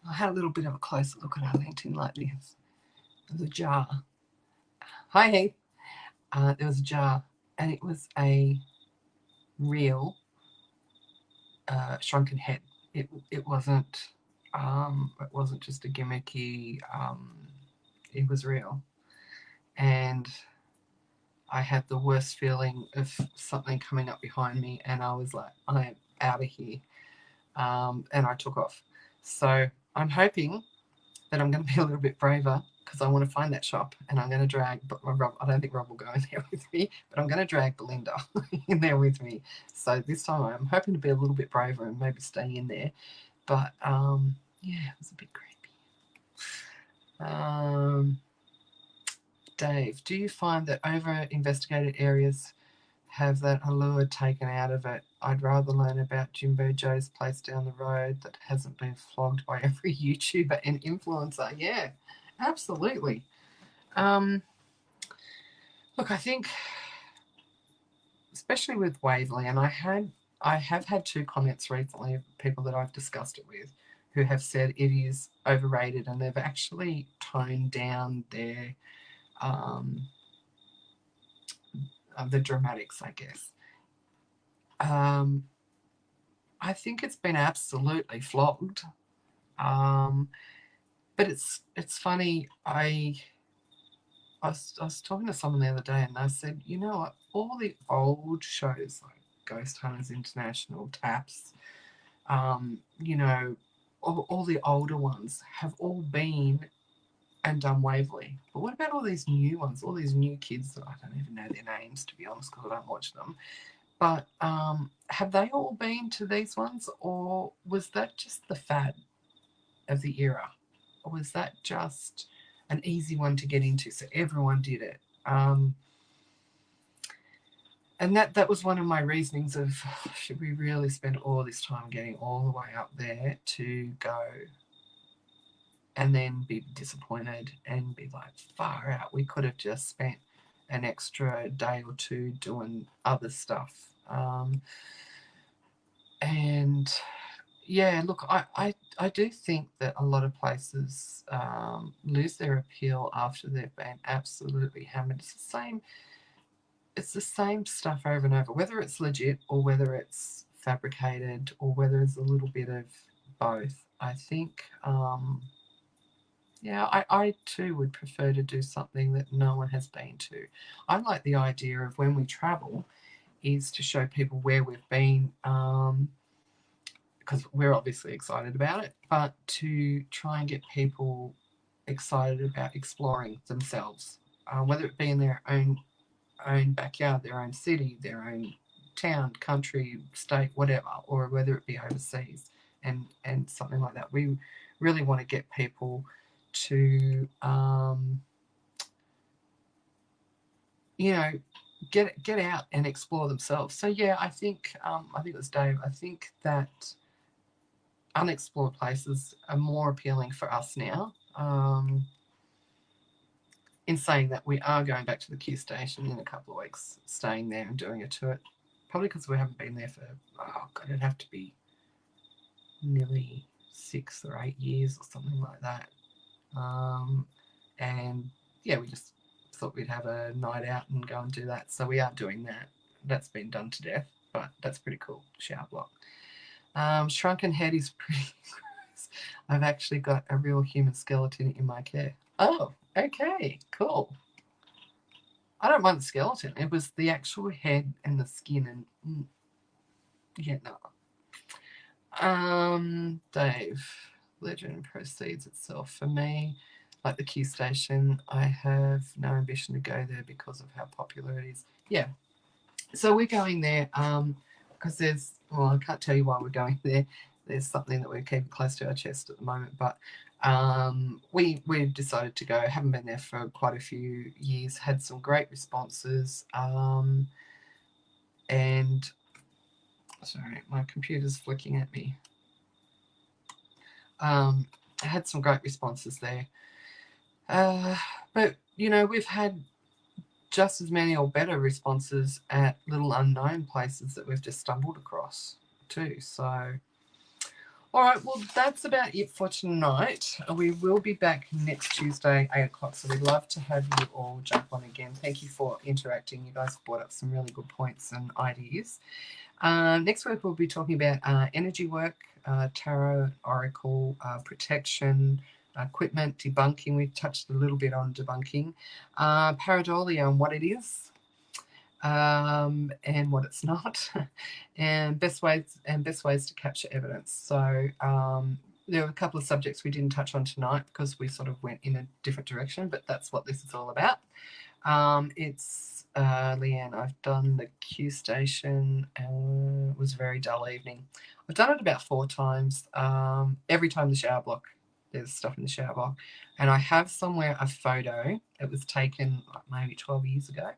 I had a little bit of a closer look at our lantern like this. There was a jar. Hi, Heath. There was a jar, and it was a real shrunken head. It wasn't just a gimmicky. It was real, and I had the worst feeling of something coming up behind me, and I was like, I am out of here, and I took off. So I'm hoping that I'm going to be a little bit braver, because I want to find that shop, and I'm going to drag Rob. I don't think Rob will go in there with me, but I'm going to drag Belinda in there with me. So this time I'm hoping to be a little bit braver and maybe stay in there. But yeah, it was a bit creepy. Dave, do you find that over-investigated areas have that allure taken out of it? I'd rather learn about Jimbo Joe's place down the road that hasn't been flogged by every YouTuber and influencer. Yeah, absolutely. Look, I think, especially with Waverley, and I have had 2 comments recently of people that I've discussed it with who have said it is overrated, and they've actually toned down their the dramatics, I guess. I think it's been absolutely flogged. But it's funny. I was talking to someone the other day, and they said, you know what, all the old shows like Ghost Hunters International, Taps, you know, all the older ones have all been and done Waverley. But what about all these new ones, all these new kids that I don't even know their names, to be honest, because I don't watch them. But have they all been to these ones, or was that just the fad of the era? Or was that just an easy one to get into, so everyone did it? And and that was one of my reasonings of, should we really spend all this time getting all the way up there to go and then be disappointed and be like, far out, we could have just spent an extra day or two doing other stuff. And yeah, look, I do think that a lot of places lose their appeal after they've been absolutely hammered. It's the same stuff over and over, whether it's legit or whether it's fabricated or whether it's a little bit of both. I think, yeah, I too would prefer to do something that no one has been to. I like the idea of when we travel is to show people where we've been, because we're obviously excited about it, but to try and get people excited about exploring themselves, whether it be in their own backyard, their own city, their own town, country, state, whatever, or whether it be overseas and something like that. We really want to get people to get out and explore themselves. So yeah, I think it was Dave. I think that unexplored places are more appealing for us now. In saying that, we are going back to the Q station in a couple of weeks, staying there and doing a tour. Probably because we haven't been there for, it'd have to be nearly 6 or 8 years or something like that. And yeah, we just thought we'd have a night out and go and do that. So we are doing that. That's been done to death, but that's pretty cool. Shower block. Shrunken head is pretty gross. I've actually got a real human skeleton in my care. Oh, okay, cool. I don't mind the skeleton. It was the actual head and the skin and yeah, no. Dave, legend precedes itself for me. Like the Q station, I have no ambition to go there because of how popular it is. Yeah. So we're going there because I can't tell you why we're going there. There's something that we're keeping close to our chest at the moment, but we've decided to go. Haven't been there for quite a few years. Had some great responses, and sorry, my computer's flicking at me. Had some great responses there, but we've had just as many or better responses at little unknown places that we've just stumbled across too. So all right, well, that's about it for tonight. We will be back next Tuesday, 8 o'clock, so we'd love to have you all jump on again. Thank you for interacting. You guys brought up some really good points and ideas. Next week, we'll be talking about energy work, tarot, oracle, protection, equipment, debunking. We've touched a little bit on debunking. Pareidolia and what it is. And what it's not, and best ways to capture evidence. So there were a couple of subjects we didn't touch on tonight because we sort of went in a different direction, but that's what this is all about. It's Leanne. I've done the Q station. It was a very dull evening. I've done it about 4 times. Every time the shower block, there's stuff in the shower block, and I have somewhere a photo. It was taken maybe 12 years ago.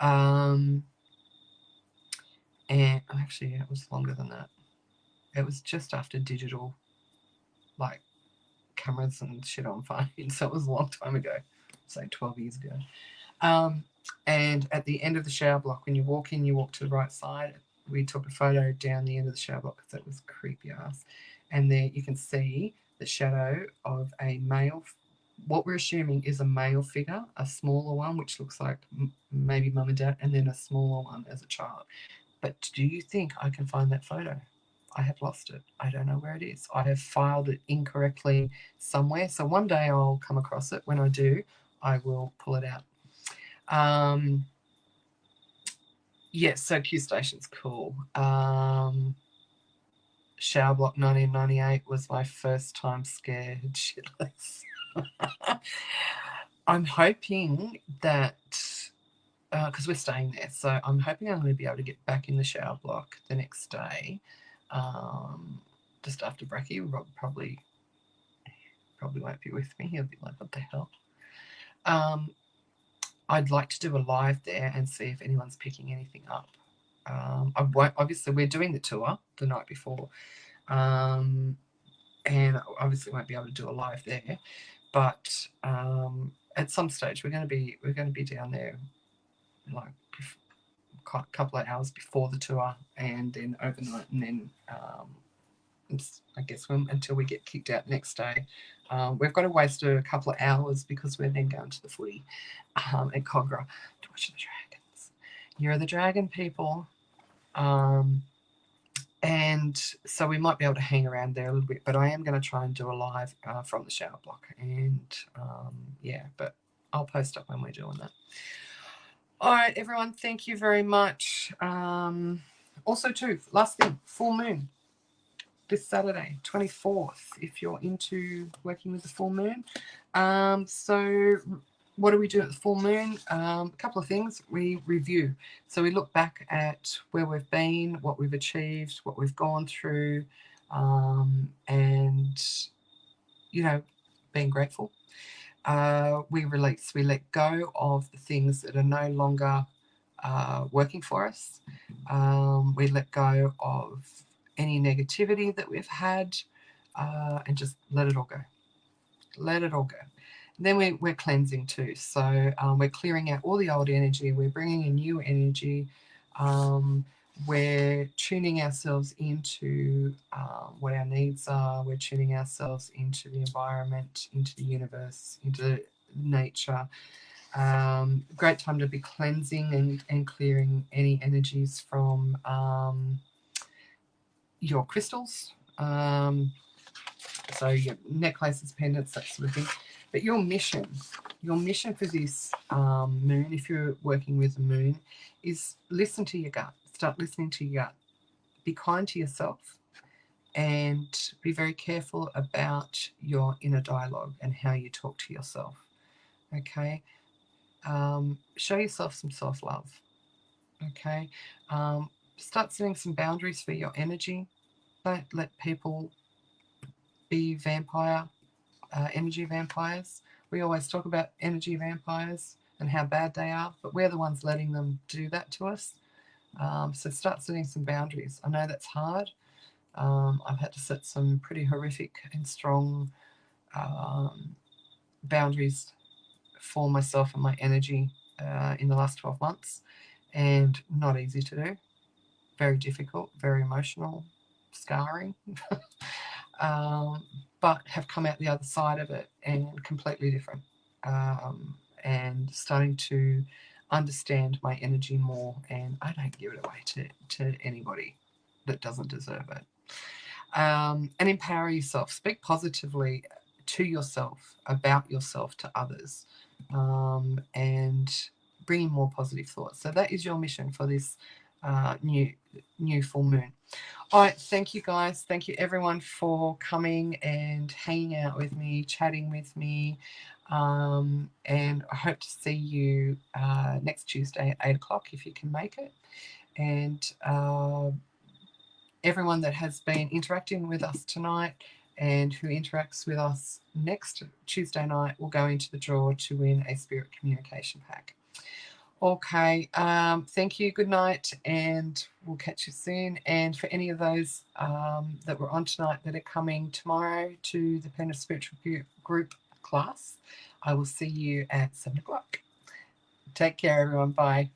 And actually it was longer than that. It was just after digital like cameras and shit on phones, so it was a long time ago, say 12 years ago. And at the end of the shower block, when you walk in, you walk to the right side. We took a photo down the end of the shower block because it was creepy ass, and there you can see the shadow of a male, what we're assuming is a male figure, a smaller one, which looks like maybe mum and dad, and then a smaller one as a child. But do you think I can find that photo? I have lost it. I don't know where it is. I have filed it incorrectly somewhere. So one day I'll come across it. When I do, I will pull it out. Yes, so Q Station's cool. Shower Block 1998 was my first time scared shitless. I'm hoping that, because we're staying there, so I'm hoping I'm going to be able to get back in the shower block the next day, just after Bracky. Rob probably won't be with me. He'll be like, what the hell? I'd like to do a live there and see if anyone's picking anything up. I won't, obviously, we're doing the tour the night before, and obviously won't be able to do a live there. But at some stage, we're going to be down there, like a couple of hours before the tour, and then overnight, and then I guess until we get kicked out next day. We've got to waste a couple of hours because we're then going to the footy at Cogra to watch the Dragons. You're the Dragon people. And so we might be able to hang around there a little bit, but I am going to try and do a live from the shower block. And yeah, but I'll post up when we're doing that. All right, everyone, thank you very much. Also, too, last thing, full moon this Saturday, 24th, if you're into working with the full moon. So what do we do at the full moon? A couple of things. We review. So we look back at where we've been, what we've achieved, what we've gone through, and, you know, being grateful. We release, we let go of the things that are no longer working for us. We let go of any negativity that we've had, and just let it all go. Let it all go. And then we're cleansing too. So we're clearing out all the old energy. We're bringing in new energy. We're tuning ourselves into what our needs are. We're tuning ourselves into the environment, into the universe, into nature. Great time to be cleansing and clearing any energies from your crystals, so your necklaces, pendants, that sort of thing. But your mission for this moon, if you're working with the moon, is listen to your gut. Start listening to your gut. Be kind to yourself, and be very careful about your inner dialogue and how you talk to yourself. Okay, show yourself some self-love. Okay, start setting some boundaries for your energy. Don't let people be energy vampires. We always talk about energy vampires and how bad they are, but we're the ones letting them do that to us. So start setting some boundaries. I know that's hard. I've had to set some pretty horrific and strong boundaries for myself and my energy in the last 12 months, and not easy to do. Very difficult, very emotional, scarring. But have come out the other side of it and completely different, and starting to understand my energy more, and I don't give it away to anybody that doesn't deserve it. And empower yourself. Speak positively to yourself, about yourself, to others, and bring in more positive thoughts. So that is your mission for this new full moon. All right, thank you guys. Thank you everyone for coming and hanging out with me, chatting with me, and I hope to see you next Tuesday at 8 o'clock if you can make it. And everyone that has been interacting with us tonight and who interacts with us next Tuesday night will go into the draw to win a spirit communication pack. Okay, thank you, good night, and we'll catch you soon. And for any of those that were on tonight that are coming tomorrow to the Pen of Spiritual Group class, I will see you at 7 o'clock. Take care, everyone. Bye.